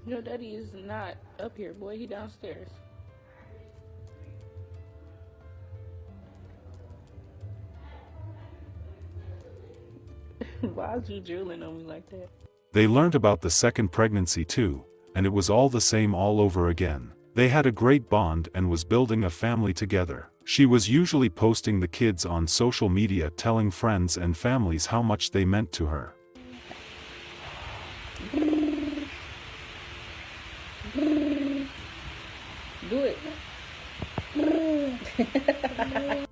Your daddy is not up here, boy. He downstairs. Why is you drooling on me like that? They learned about the second pregnancy too, and it was all the same all over again. They had a great bond and was building a family together. She was usually posting the kids on social media, telling friends and families how much they meant to her. Do it.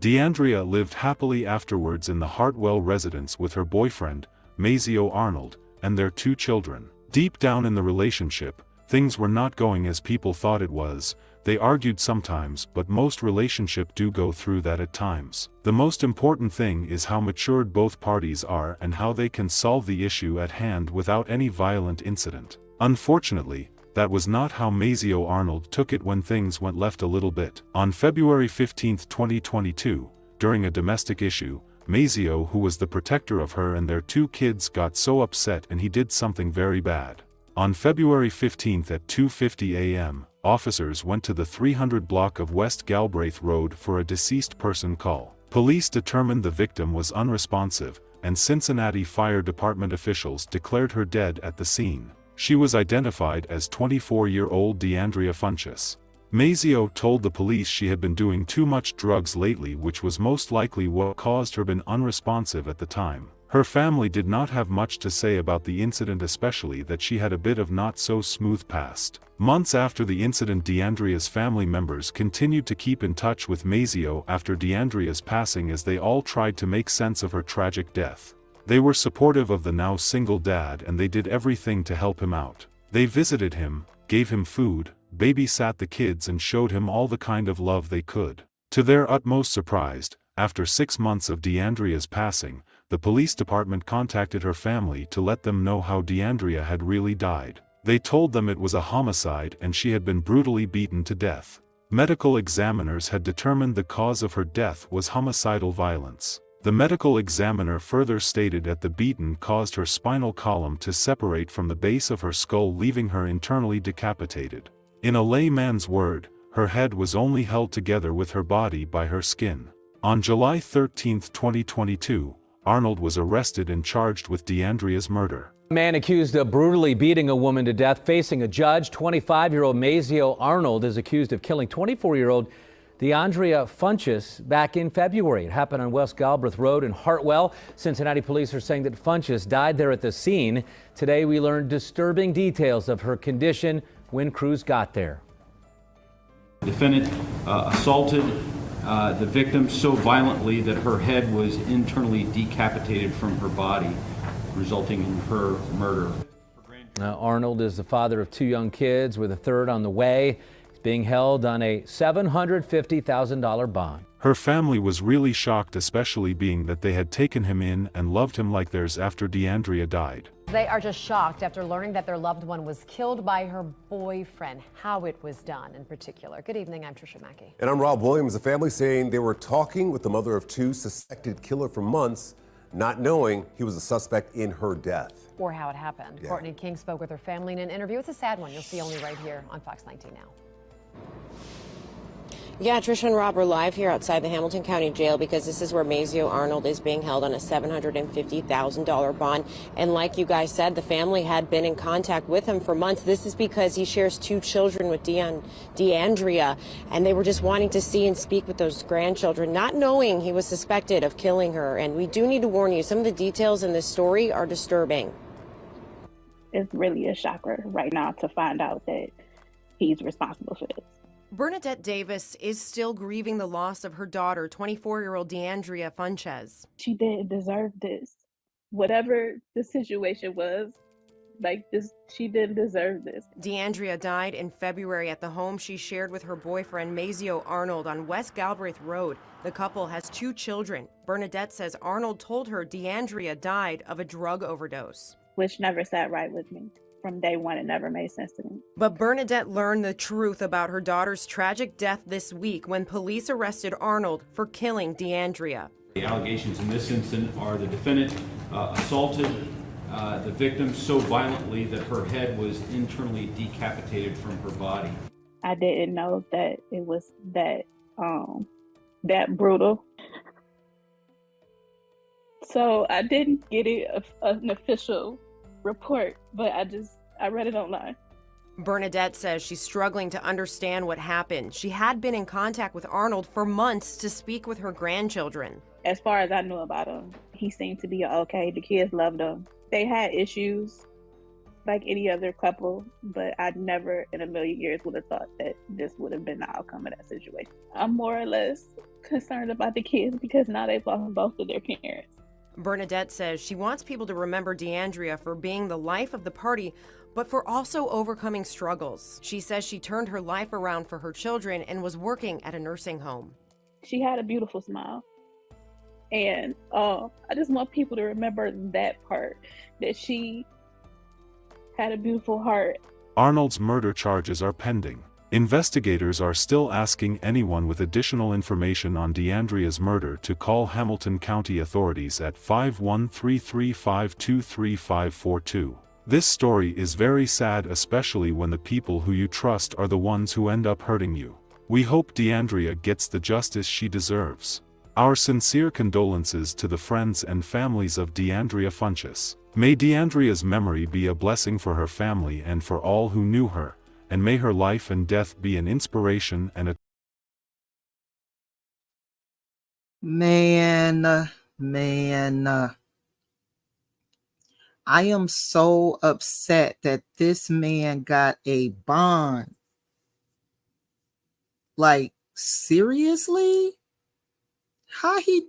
DeAndrea lived happily afterwards in the Hartwell residence with her boyfriend, Mazio Arnold, and their 2 children. Deep down in the relationship, things were not going as people thought it was. They argued sometimes, but most relationships do go through that at times. The most important thing is how matured both parties are and how they can solve the issue at hand without any violent incident. Unfortunately, that was not how Mazio Arnold took it when things went left a little bit. On February 15, 2022, during a domestic issue, Mazio, who was the protector of her and their 2 kids, got so upset and he did something very bad. On February 15 at 2:50 a.m., officers went to the 300 block of West Galbraith Road for a deceased person call. Police determined the victim was unresponsive, and Cincinnati Fire Department officials declared her dead at the scene. She was identified as 24-year-old DeAndrea Funches. Mazio told the police she had been doing too much drugs lately, which was most likely what caused her being unresponsive at the time. Her family did not have much to say about the incident, especially that she had a bit of not so smooth past. Months after the incident, DeAndrea's family members continued to keep in touch with Mazio after DeAndrea's passing, as they all tried to make sense of her tragic death. They were supportive of the now single dad, and they did everything to help him out. They visited him, gave him food, babysat the kids, and showed him all the kind of love they could. To their utmost surprise, after 6 months of DeAndrea's passing, the police department contacted her family to let them know how DeAndrea had really died. They told them it was a homicide and she had been brutally beaten to death. Medical examiners had determined the cause of her death was homicidal violence. The medical examiner further stated that the beating caused her spinal column to separate from the base of her skull, leaving her internally decapitated. In a layman's word, her head was only held together with her body by her skin. On July 13, 2022, Arnold was arrested and charged with DeAndrea's murder. A man accused of brutally beating a woman to death facing a judge. 25-year-old Mazio Arnold is accused of killing 24-year-old DeAndrea Funches back in February. It happened on West Galbraith Road in Hartwell. Cincinnati police are saying that Funches died there at the scene. Today we learned disturbing details of her condition when crews got there. The defendant assaulted the victim so violently that her head was internally decapitated from her body, resulting in her murder. Arnold is the father of 2 young kids with a third on the way. He's being held on a $750,000 bond. Her family was really shocked, especially being that they had taken him in and loved him like theirs after DeAndrea died. They are just shocked after learning that their loved one was killed by her boyfriend, how it was done in particular. Good evening, I'm Trisha Mackey. And I'm Rob Williams. The family saying they were talking with the mother of 2 suspected killer for months, not knowing he was a suspect in her death. Or how it happened. Yeah. Courtney King spoke with her family in an interview. It's a sad one. You'll see only right here on Fox 19 now. Yeah, Trisha and Rob are live here outside the Hamilton County Jail because this is where Mazio Arnold is being held on a $750,000 bond. And like you guys said, the family had been in contact with him for months. This is because he shares 2 children with DeAndrea, and they were just wanting to see and speak with those grandchildren, not knowing he was suspected of killing her. And we do need to warn you, some of the details in this story are disturbing. it's really a shocker right now to find out that he's responsible for this. Bernadette Davis is still grieving the loss of her daughter, 24-year-old Deandria Sanchez. She didn't deserve this. Whatever the situation was, like this, she didn't deserve this. Deandria died in February at the home she shared with her boyfriend, Mazio Arnold, on West Galbraith Road. The couple has 2 children. Bernadette says Arnold told her Deandria died of a drug overdose, which never sat right with me. From day one, it never made sense to me. But Bernadette learned the truth about her daughter's tragic death this week when police arrested Arnold for killing Deandria. The allegations in this incident are the defendant assaulted the victim so violently that her head was internally decapitated from her body. I didn't know that it was that brutal. So I didn't get an official report, but I read it online. Bernadette says she's struggling to understand what happened. She had been in contact with Arnold for months to speak with her grandchildren. As far as I knew about him, he seemed to be okay. The kids loved him. They had issues like any other couple, but I never in a million years would have thought that this would have been the outcome of that situation. I'm more or less concerned about the kids because now they've lost both of their parents. Bernadette says she wants people to remember Deandria for being the life of the party, but for also overcoming struggles. She says she turned her life around for her children and was working at a nursing home. She had a beautiful smile. And I just want people to remember that part, that she had a beautiful heart. Arnold's murder charges are pending. Investigators are still asking anyone with additional information on Deandria's murder to call Hamilton County authorities at 51335233542. This story is very sad, especially when the people who you trust are the ones who end up hurting you. We hope Deandria gets the justice she deserves. Our sincere condolences to the friends and families of Deandria Sanchez. May Deandria's memory be a blessing for her family and for all who knew her, and may her life and death be an inspiration and a Man, I am so upset that this man got a bond. Like, seriously? How he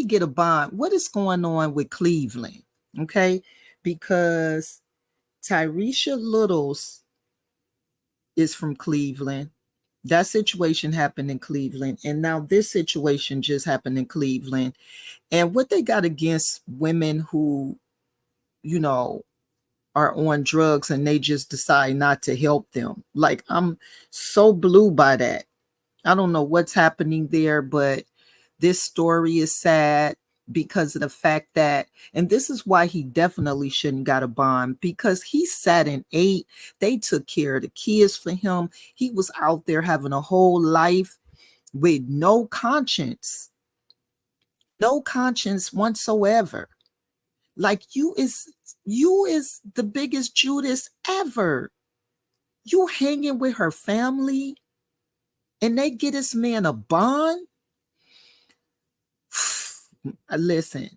get a bond? What is going on with Cleveland? Okay, because Tyresha Littles is from Cleveland. That situation happened in Cleveland, and now this situation just happened in Cleveland. And what they got against women who, you know, are on drugs and they just decide not to help them. Like, I'm so blue by that. I don't know what's happening there, but this story is sad because of the fact that, and this is why he definitely shouldn't got a bond, because he sat and ate. They took care of the kids for him. He was out there having a whole life with no conscience whatsoever. Like, you is the biggest Judas ever. You hanging with her family and they get this man a bond. Listen.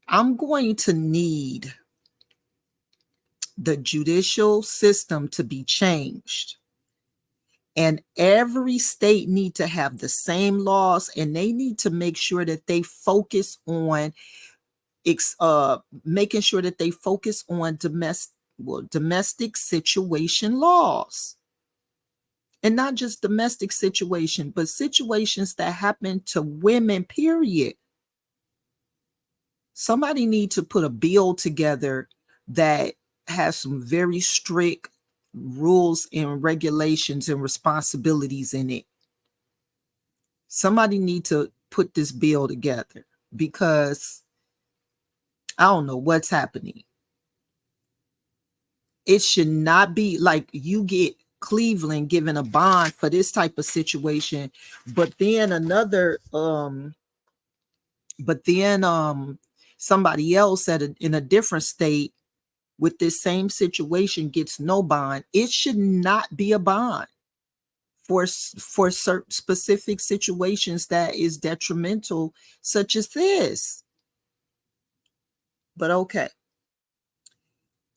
I'm going to need the judicial system to be changed. And every state need to have the same laws, and they need to make sure that they focus on making sure that they focus on domestic situation laws. And not just domestic situation, but situations that happen to women, period. Somebody need to put a bill together that has some very strict rules and regulations and responsibilities in it. Somebody need to put this bill together, because I don't know what's happening. It should not be like you get Cleveland given a bond for this type of situation, but then somebody else in a different state with this same situation gets no bond. It should not be a bond for certain specific situations that is detrimental, such as this. But okay.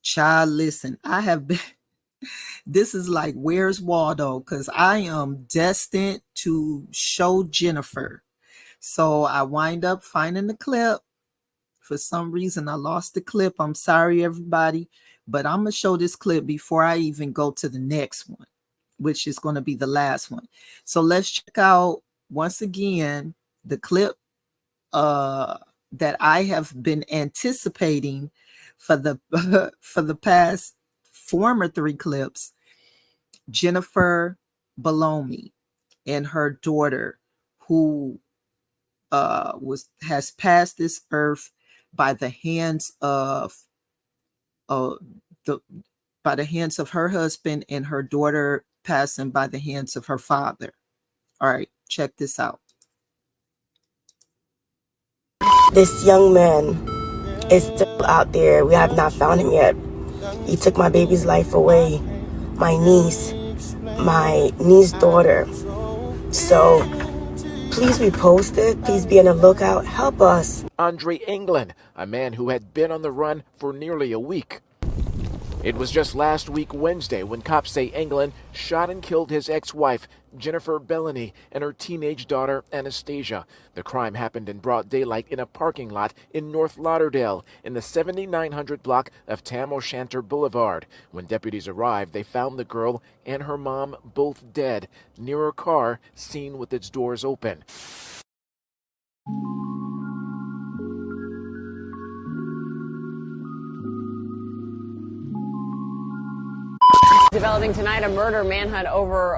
Child, listen, I have been, this is like, where's Waldo? Because I am destined to show Jennifer. So I wind up finding the clip. For some reason, I lost the clip. I'm sorry, everybody. But I'm going to show this clip before I even go to the next one, which is going to be the last one. So let's check out, once again, the clip that I have been anticipating for the for the past former 3 clips. Jennifer Belomi and her daughter, who has passed this earth by the hands of the by the hands of her husband, and her daughter passing by the hands of her father. All right, check this out. This young man is still out there. We have not found him yet. He took my baby's life away, my niece's daughter. So please be posted. Please be on the lookout. Help us. Andre England, a man who had been on the run for nearly a week. It was just last week Wednesday when cops say England shot and killed his ex-wife, Jennifer Bellany, and her teenage daughter, Anastasia. The crime happened in broad daylight in a parking lot in North Lauderdale in the 7900 block of Tam O'Shanter Boulevard. When deputies arrived, they found the girl and her mom both dead near her car, seen with its doors open. Developing tonight, a murder manhunt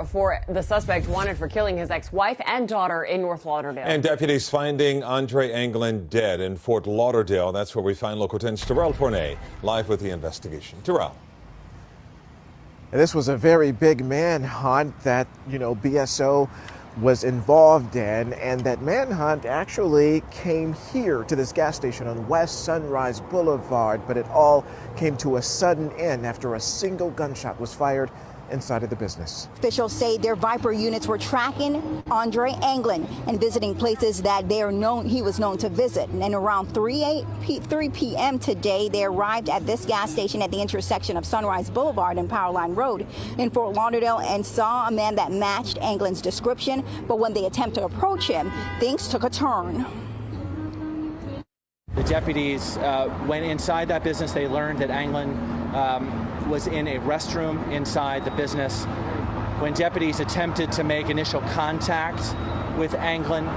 for the suspect wanted for killing his ex-wife and daughter in North Lauderdale. And deputies finding Andre England dead in Fort Lauderdale. That's where we find Local 10's Terrell Tournay live with the investigation. Terrell. And this was a very big manhunt that, BSO was involved in, and that manhunt actually came here to this gas station on West Sunrise Boulevard, but it all came to a sudden end after a single gunshot was fired inside of the business. Officials say their Viper units were tracking Andre England and visiting places that he was known to visit. And around 3 p.m. today, they arrived at this gas station at the intersection of Sunrise Boulevard and Powerline Road in Fort Lauderdale and saw a man that matched England's description. But when they attempted to approach him, things took a turn. The deputies went inside that business. They learned that England was in a restroom inside the business. When deputies attempted to make initial contact with England,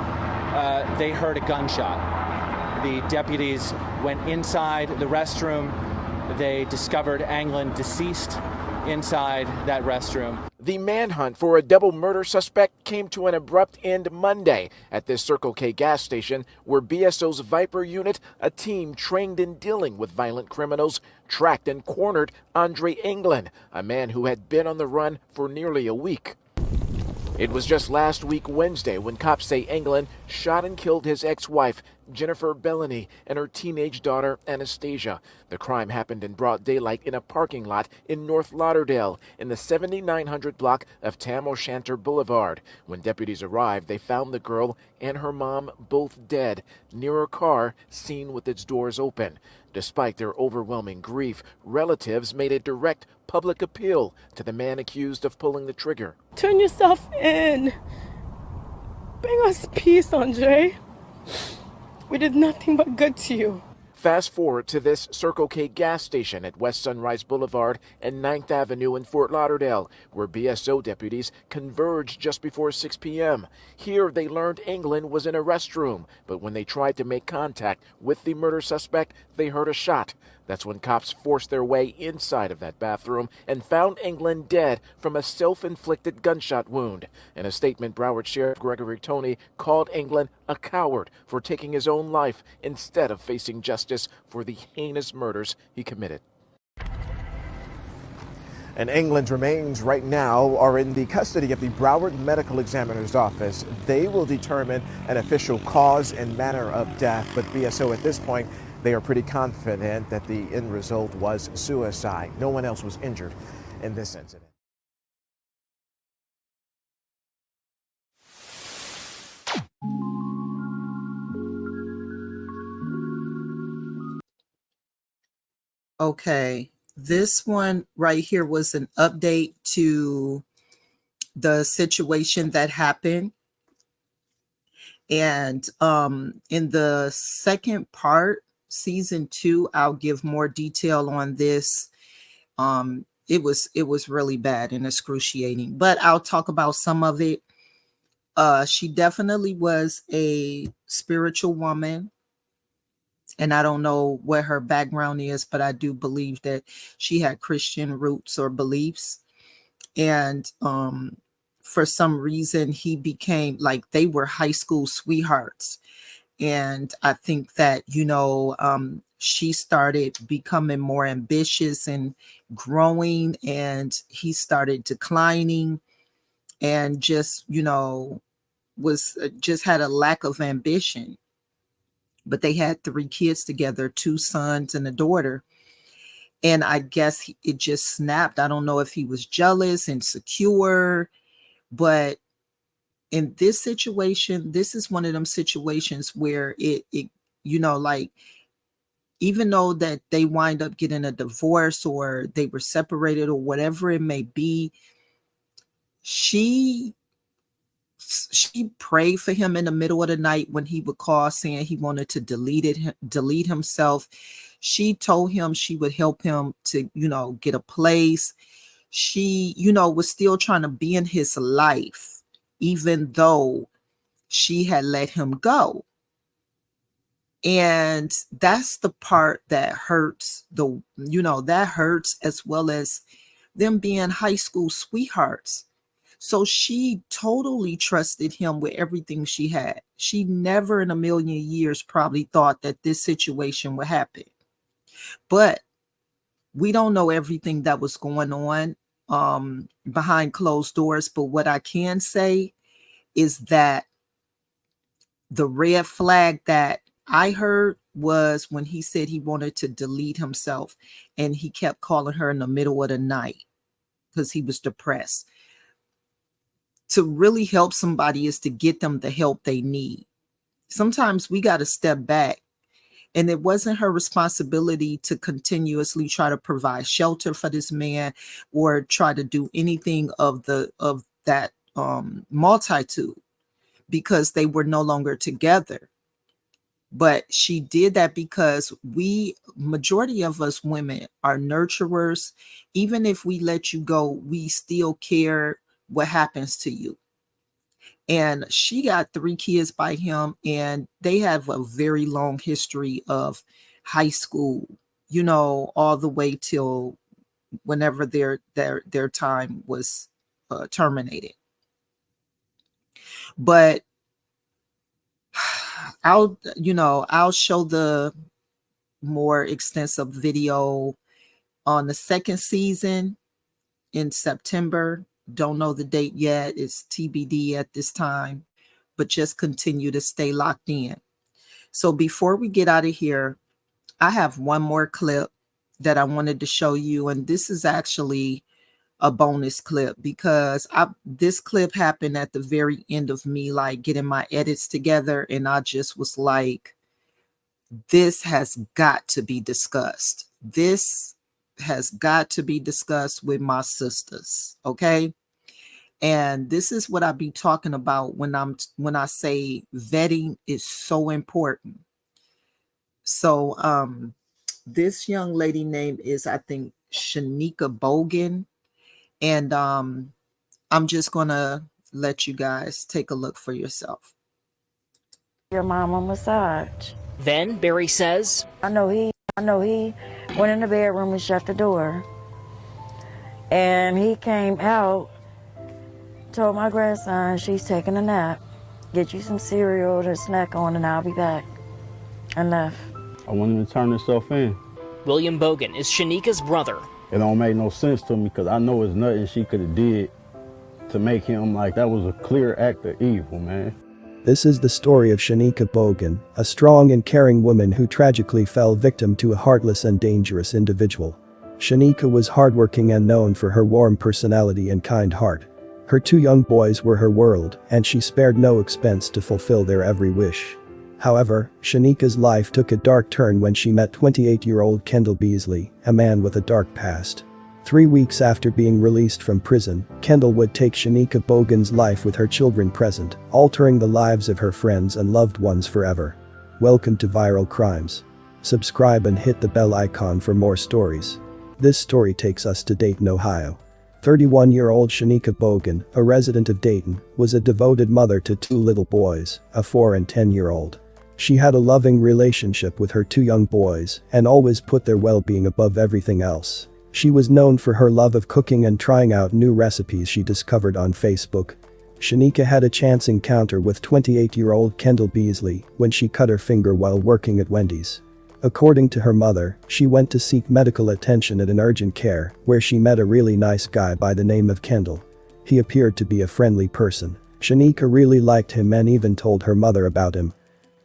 they heard a gunshot. The deputies went inside the restroom. They discovered England deceased inside that restroom. The manhunt for a double murder suspect came to an abrupt end Monday at this Circle K gas station where BSO's Viper unit, a team trained in dealing with violent criminals, tracked and cornered Andre England, a man who had been on the run for nearly a week. It was just last week Wednesday when cops say England shot and killed his ex-wife, Jennifer Bellany, and her teenage daughter, Anastasia. The crime happened in broad daylight in a parking lot in North Lauderdale in the 7900 block of Tam O'Shanter Boulevard. When deputies arrived, they found the girl and her mom both dead near her car, seen with its doors open. Despite their overwhelming grief, relatives made a direct public appeal to the man accused of pulling the trigger. Turn yourself in. Bring us peace, Andre. We did nothing but good to you. Fast forward to this Circle K gas station at West Sunrise Boulevard and 9th Avenue in Fort Lauderdale, where BSO deputies converged just before 6 p.m. Here they learned England was in a restroom, but when they tried to make contact with the murder suspect, they heard a shot. That's when cops forced their way inside of that bathroom and found England dead from a self-inflicted gunshot wound. In a statement, Broward Sheriff Gregory Toney called England a coward for taking his own life instead of facing justice for the heinous murders he committed. And England's remains right now are in the custody of the Broward Medical Examiner's Office. They will determine an official cause and manner of death, but BSO at this point, they are pretty confident that the end result was suicide. No one else was injured in this incident. Okay, this one right here was an update to the situation that happened. And in the second part, season 2, I'll give more detail on this. It was really bad and excruciating, but I'll talk about some of it. She definitely was a spiritual woman, and I don't know what her background is, but I do believe that she had Christian roots or beliefs. And for some reason, he became like they were high school sweethearts. And I think that, she started becoming more ambitious and growing, and he started declining and just, was just had a lack of ambition. But they had 3 kids together, 2 sons and a daughter. And I guess it just snapped. I don't know if he was jealous, insecure, but in this situation, this is one of them situations where it like, even though that they wind up getting a divorce or they were separated or whatever it may be, she prayed for him in the middle of the night when he would call saying he wanted to delete himself. She told him she would help him to, get a place. She, was still trying to be in his life, even though she had let him go. And that's the part that hurts, that hurts, as well as them being high school sweethearts. So she totally trusted him with everything she had. She never in a million years probably thought that this situation would happen. But we don't know everything that was going on behind closed doors. But what I can say is that the red flag that I heard was when he said he wanted to delete himself, and he kept calling her in the middle of the night because he was depressed. To really help somebody is to get them the help they need. Sometimes we got to step back, and it wasn't her responsibility to continuously try to provide shelter for this man or try to do anything of that multitude, because they were no longer together. But she did that because majority of us women are nurturers. Even if we let you go, we still care what happens to you. And she got 3 kids by him, and they have a very long history of high school, all the way till whenever their time was terminated. But I'll show the more extensive video on the second season in September. Don't know the date yet. It's TBD at this time, but just continue to stay locked in. So before we get out of here, I have one more clip that I wanted to show you. And this is actually a bonus clip because this clip happened at the very end of me like getting my edits together, and I just was like, this has got to be discussed. This has got to be discussed with my sisters, okay? And this is what I be talking about when I say vetting is so important. So this young lady name is, I think, Shanika Bogan. And I'm just gonna let you guys take a look for yourself. Your mama massage. Then Barry says, I know he went in the bedroom and shut the door. And he came out, told my grandson she's taking a nap. Get you some cereal to snack on and I'll be back. And left. I want him to turn himself in. William Bogan is Shanika's brother. It don't make no sense to me because I know it's nothing she could have did to make him like that was a clear act of evil, man. This is the story of Shanika Bogan, a strong and caring woman who tragically fell victim to a heartless and dangerous individual. Shanika was hardworking and known for her warm personality and kind heart. Her 2 young boys were her world, and she spared no expense to fulfill their every wish. However, Shanika's life took a dark turn when she met 28-year-old Kendall Beasley, a man with a dark past. 3 weeks after being released from prison, Kendall would take Shanika Bogan's life with her children present, altering the lives of her friends and loved ones forever. Welcome to Viral Crimes. Subscribe and hit the bell icon for more stories. This story takes us to Dayton, Ohio. 31-year-old Shanika Bogan, a resident of Dayton, was a devoted mother to 2 little boys, a 4- and 10-year-old. She had a loving relationship with her 2 young boys and always put their well-being above everything else. She was known for her love of cooking and trying out new recipes she discovered on Facebook. Shanika had a chance encounter with 28-year-old Kendall Beasley when she cut her finger while working at Wendy's. According to her mother, she went to seek medical attention at an urgent care where she met a really nice guy by the name of Kendall. He appeared to be a friendly person. Shanika really liked him and even told her mother about him.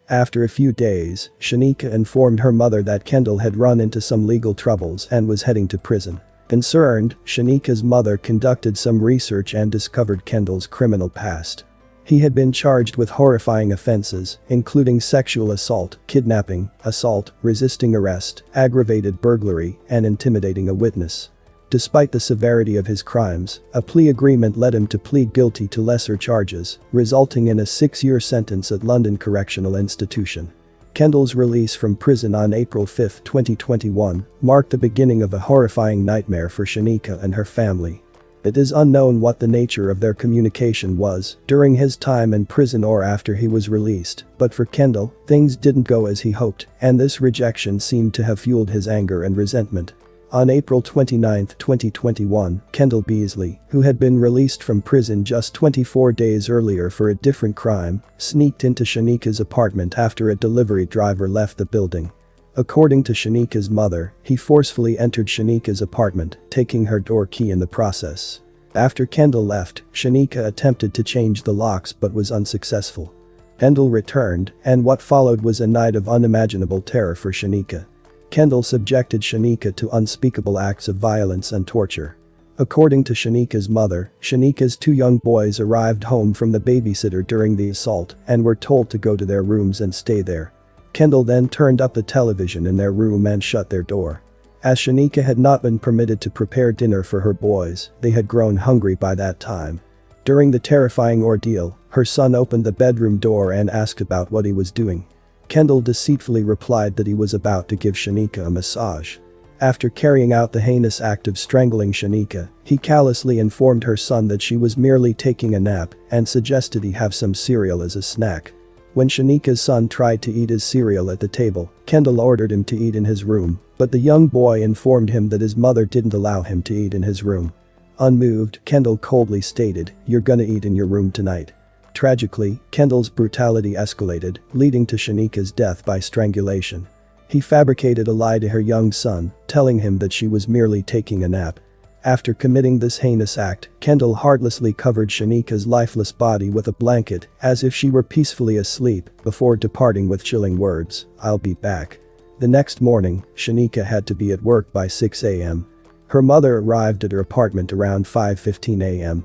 After a few days, Shanika informed her mother that Kendall had run into some legal troubles and was heading to prison. Concerned, Shanika's mother conducted some research and discovered Kendall's criminal past. He had been charged with horrifying offenses, including sexual assault, kidnapping, assault, resisting arrest, aggravated burglary, and intimidating a witness. Despite the severity of his crimes, a plea agreement led him to plead guilty to lesser charges, resulting in a 6-year sentence at London Correctional Institution. Kendall's release from prison on April 5, 2021, marked the beginning of a horrifying nightmare for Shanika and her family. It is unknown what the nature of their communication was during his time in prison or after he was released, but for Kendall, things didn't go as he hoped, and this rejection seemed to have fueled his anger and resentment. On April 29, 2021, Kendall Beasley, who had been released from prison just 24 days earlier for a different crime, sneaked into Shanika's apartment after a delivery driver left the building. According to Shanika's mother, he forcefully entered Shanika's apartment, taking her door key in the process. After Kendall left, Shanika attempted to change the locks but was unsuccessful. Kendall returned, and what followed was a night of unimaginable terror for Shanika. Kendall subjected Shanika to unspeakable acts of violence and torture. According to Shanika's mother, Shanika's 2 young boys arrived home from the babysitter during the assault and were told to go to their rooms and stay there. Kendall then turned up the television in their room and shut their door. As Shanika had not been permitted to prepare dinner for her boys, they had grown hungry by that time. During the terrifying ordeal, her son opened the bedroom door and asked about what he was doing. Kendall deceitfully replied that he was about to give Shanika a massage. After carrying out the heinous act of strangling Shanika, he callously informed her son that she was merely taking a nap and suggested he have some cereal as a snack. When Shanika's son tried to eat his cereal at the table, Kendall ordered him to eat in his room, but the young boy informed him that his mother didn't allow him to eat in his room. Unmoved, Kendall coldly stated, "You're gonna eat in your room tonight." Tragically, Kendall's brutality escalated, leading to Shanika's death by strangulation. He fabricated a lie to her young son, telling him that she was merely taking a nap. After committing this heinous act, Kendall heartlessly covered Shanika's lifeless body with a blanket, as if she were peacefully asleep, before departing with chilling words, "I'll be back." The next morning, Shanika had to be at work by 6 a.m. Her mother arrived at her apartment around 5:15 a.m.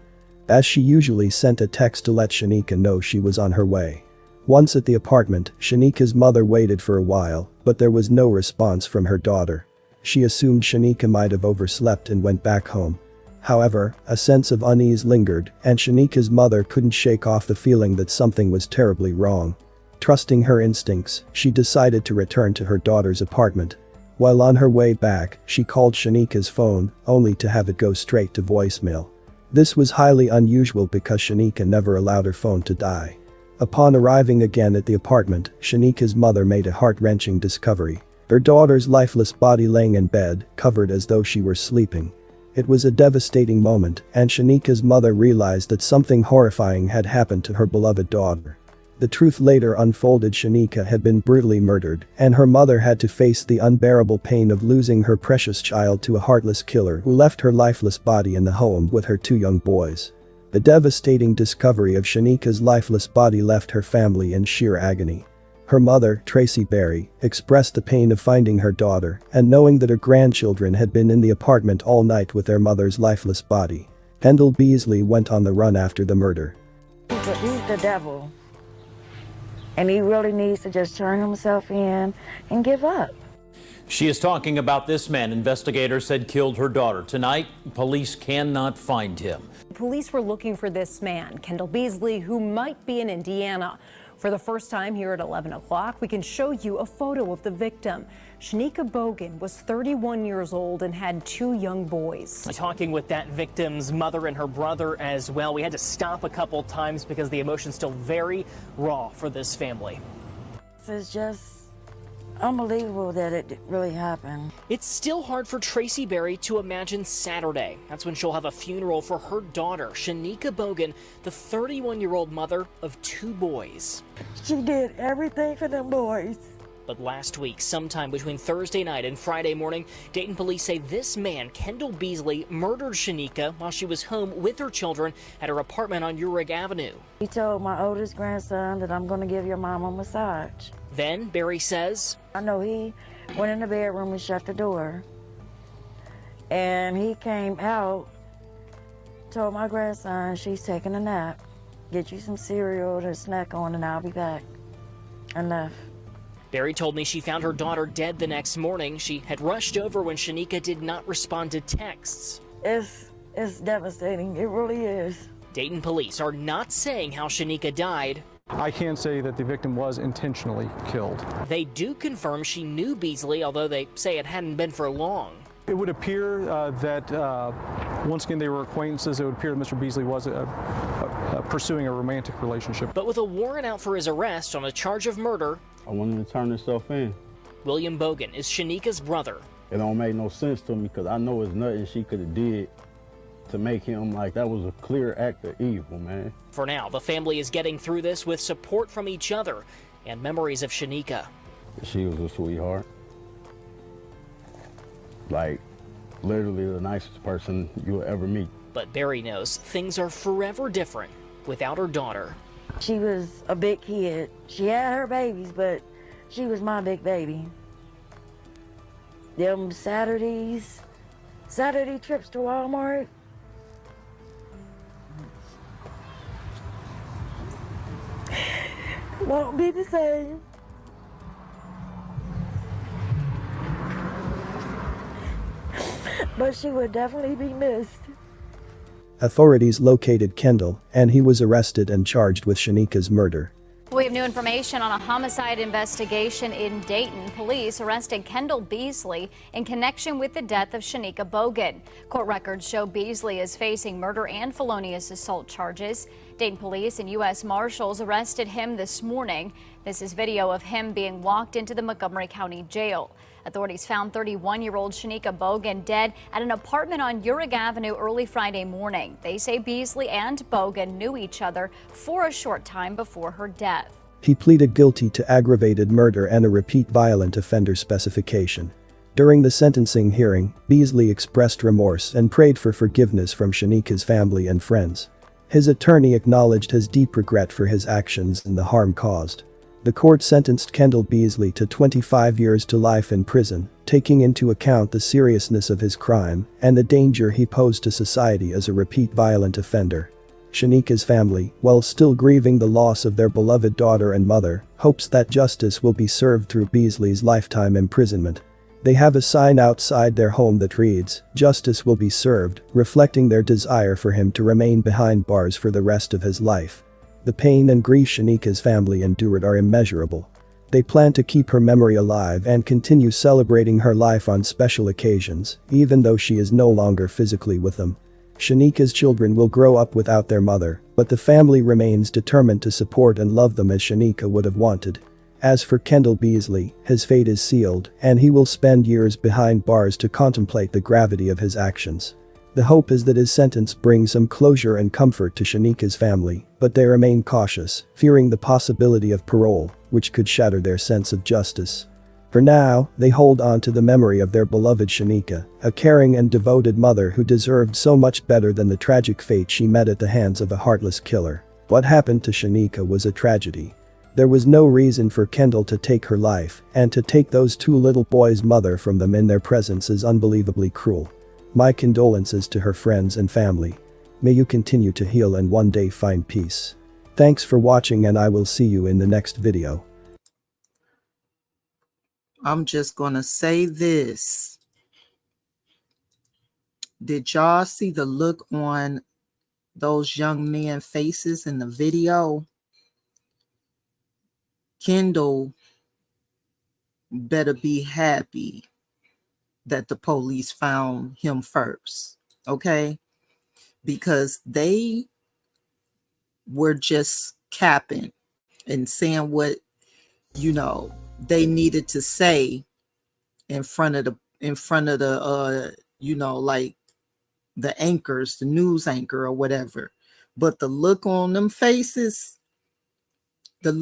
As she usually sent a text to let Shanika know she was on her way. Once at the apartment, Shanika's mother waited for a while, but there was no response from her daughter. She assumed Shanika might have overslept and went back home. However, a sense of unease lingered, and Shanika's mother couldn't shake off the feeling that something was terribly wrong. Trusting her instincts, she decided to return to her daughter's apartment. While on her way back, she called Shanika's phone, only to have it go straight to voicemail. This was highly unusual because Shanika never allowed her phone to die. Upon arriving again at the apartment, Shanika's mother made a heart-wrenching discovery. Her daughter's lifeless body laying in bed, covered as though she were sleeping. It was a devastating moment, and Shanika's mother realized that something horrifying had happened to her beloved daughter. The truth later unfolded: Shanika had been brutally murdered, and her mother had to face the unbearable pain of losing her precious child to a heartless killer who left her lifeless body in the home with her 2 young boys. The devastating discovery of Shanika's lifeless body left her family in sheer agony. Her mother, Tracy Berry, expressed the pain of finding her daughter and knowing that her grandchildren had been in the apartment all night with their mother's lifeless body. Kendall Beasley went on the run after the murder. He's the devil. And he really needs to just turn himself in and give up. She is talking about this man investigators said killed her daughter. Tonight, police cannot find him. Police were looking for this man, Kendall Beasley, who might be in Indiana. For the first time here at 11 o'clock, we can show you a photo of the victim. Shanika Bogan was 31 years old and had 2 young boys. Talking with that victim's mother and her brother as well. We had to stop a couple times because the emotion's still very raw for this family. This is just unbelievable that it really happened. It's still hard for Tracy Berry to imagine Saturday. That's when she'll have a funeral for her daughter, Shanika Bogan, the 31-year-old mother of 2 boys. She did everything for them boys. But last week, sometime between Thursday night and Friday morning, Dayton police say this man, Kendall Beasley, murdered Shanika while she was home with her children at her apartment on Urick Avenue. He told my oldest grandson that I'm going to give your mom a massage. Then, Berry says, I know he went in the bedroom and shut the door. And he came out, told my grandson she's taking a nap. Get you some cereal to snack on and I'll be back. And left. Berry told me she found her daughter dead the next morning. She had rushed over when Shanika did not respond to texts. It's devastating. It really is. Dayton police are not saying how Shanika died. I can't say that the victim was intentionally killed. They do confirm she knew Beasley, although they say it hadn't been for long. It would appear that, once again, they were acquaintances. It would appear that Mr. Beasley was pursuing a romantic relationship. But with a warrant out for his arrest on a charge of murder, I want him to turn himself in. William Bogan is Shanika's brother. It don't make no sense to me because I know it's nothing she could have did to make him like that was a clear act of evil, man. For now, the family is getting through this with support from each other and memories of Shanika. She was a sweetheart. Like, literally the nicest person you'll ever meet. But Berry knows things are forever different without her daughter. She was a big kid. She had her babies, but she was my big baby. Them Saturday trips to Walmart, won't be the same. But she would definitely be missed. Authorities located Kendall, and he was arrested and charged with Shanika's murder. We have new information on a homicide investigation in Dayton. Police arrested Kendall Beasley in connection with the death of Shanika Bogan. Court records show Beasley is facing murder and felonious assault charges. Dayton police and U.S. Marshals arrested him this morning. This is video of him being walked into the Montgomery County Jail. Authorities found 31-year-old Shanika Bogan dead at an apartment on Urick Avenue early Friday morning. They say Beasley and Bogan knew each other for a short time before her death. He pleaded guilty to aggravated murder and a repeat violent offender specification. During the sentencing hearing, Beasley expressed remorse and prayed for forgiveness from Shanika's family and friends. His attorney acknowledged his deep regret for his actions and the harm caused. The court sentenced Kendall Beasley to 25 years to life in prison, taking into account the seriousness of his crime and the danger he posed to society as a repeat violent offender. Shanika's family, while still grieving the loss of their beloved daughter and mother, hopes that justice will be served through Beasley's lifetime imprisonment. They have a sign outside their home that reads, "Justice will be served," reflecting their desire for him to remain behind bars for the rest of his life. The pain and grief Shanika's family endured are immeasurable. They plan to keep her memory alive and continue celebrating her life on special occasions, even though she is no longer physically with them. Shanika's children will grow up without their mother, but the family remains determined to support and love them as Shanika would have wanted. As for Kendall Beasley, his fate is sealed, and he will spend years behind bars to contemplate the gravity of his actions. The hope is that his sentence brings some closure and comfort to Shanika's family, but they remain cautious, fearing the possibility of parole, which could shatter their sense of justice. For now, they hold on to the memory of their beloved Shanika, a caring and devoted mother who deserved so much better than the tragic fate she met at the hands of a heartless killer. What happened to Shanika was a tragedy. There was no reason for Kendall to take her life, and to take those 2 little boys' mother from them in their presence is unbelievably cruel. My condolences to her friends and family. May you continue to heal and one day find peace. Thanks for watching, and I will see you in the next video. I'm just gonna say this. Did y'all see the look on those young men's faces in the video? Kendall better be happy that the police found him first, okay? Because they were just capping and saying what, you know, they needed to say in front of the you know, like the anchors, the news anchor or whatever. But the look on them faces, the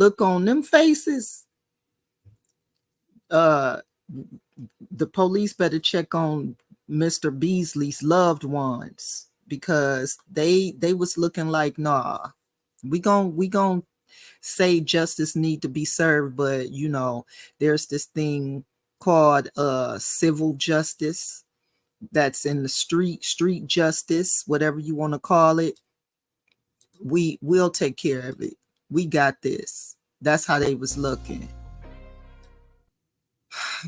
police better check on Mr. Beasley's loved ones, because they was looking like, nah, we gon' say justice need to be served, but you know, there's this thing called civil justice that's in the street justice, whatever you want to call it. We'll take care of it. We got this. That's how they was looking.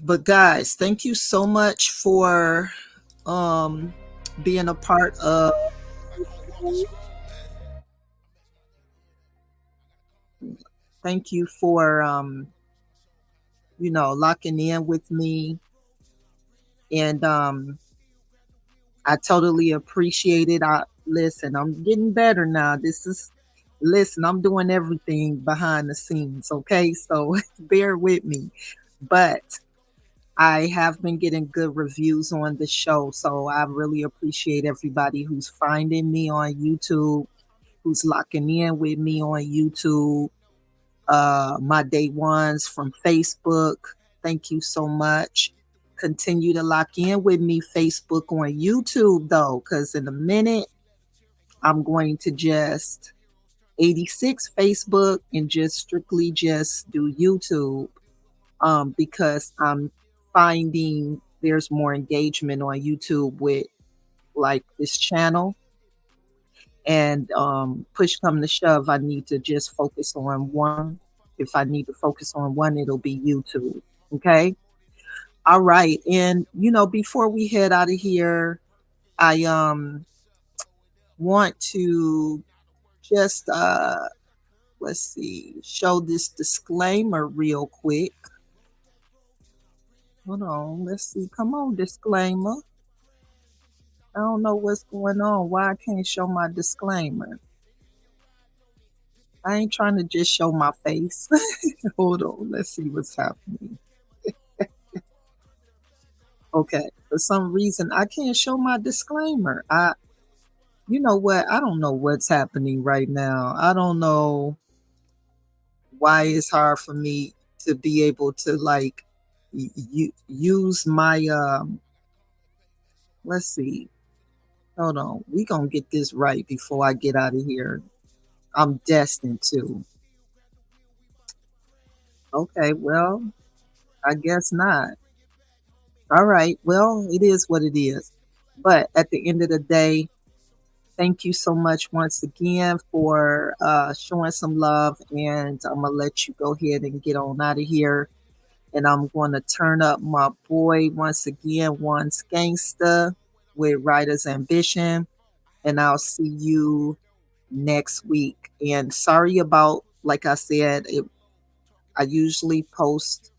But guys, thank you so much for being a part of. Thank you for you know, locking in with me, and I totally appreciate it. Listen, I'm getting better now. Listen, I'm doing everything behind the scenes, okay? So bear with me. But I have been getting good reviews on the show, so I really appreciate everybody who's finding me on YouTube, who's locking in with me on YouTube, my day ones from Facebook. Thank you so much. Continue to lock in with me, Facebook on YouTube, though, because in a minute, I'm going to just 86 Facebook and just strictly just do YouTube, because I'm finding there's more engagement on YouTube with like this channel, and push come to shove, I need to just focus on one. If I need to focus on one, it'll be YouTube. Okay. All right. And you know, before we head out of here, I want to just let's see, show this disclaimer real quick. Hold on, let's see. Come on, disclaimer. I don't know what's going on. Why I can't show my disclaimer? I ain't trying to just show my face. Hold on, let's see what's happening. Okay, for some reason I can't show my disclaimer. You know what? I don't know what's happening right now. I don't know why it's hard for me to be able to like use my let's see. Hold on. We gonna get this right before I get out of here. I'm destined to. Okay, well, I guess not. All right, well, it is what it is. But at the end of the day, thank you so much once again for showing some love, and I'm gonna let you go ahead and get on out of here. And I'm going to turn up my boy once again, Onez Gangsta with Ridaz Ambition, and I'll see you next week. And sorry about, like I said, I usually post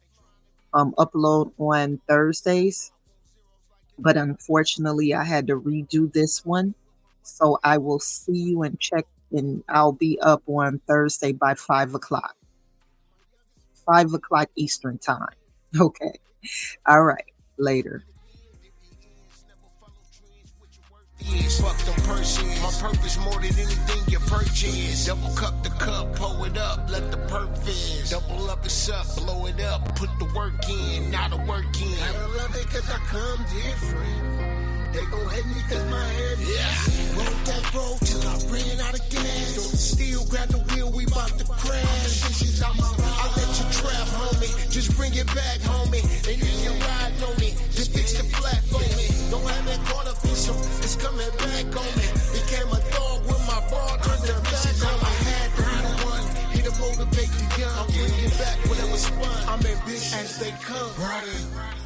upload on Thursdays, but unfortunately I had to redo this one. So I will see you and check, and I'll be up on Thursday by 5 o'clock. 5 o'clock Eastern time. Okay. All right. Later. Fuck them Persians. My purpose more than anything you purchase. Double cup the cup, pull it up, let the perk fizz. Double up the sup, blow it up, put the work in, now the work in. I don't love it cause I come different. They gon' hate me cause my head is. Roll that road till I ran out of gas. Don't steal, grab the wheel, we bout to crash. I'll let you trap, homie. Just bring it back, homie. And if you ride on it, just fix the flat for me. Don't have that artificial, it's coming back on me. Became a dog with my bar, turned their back on me. I had to be the one as they come.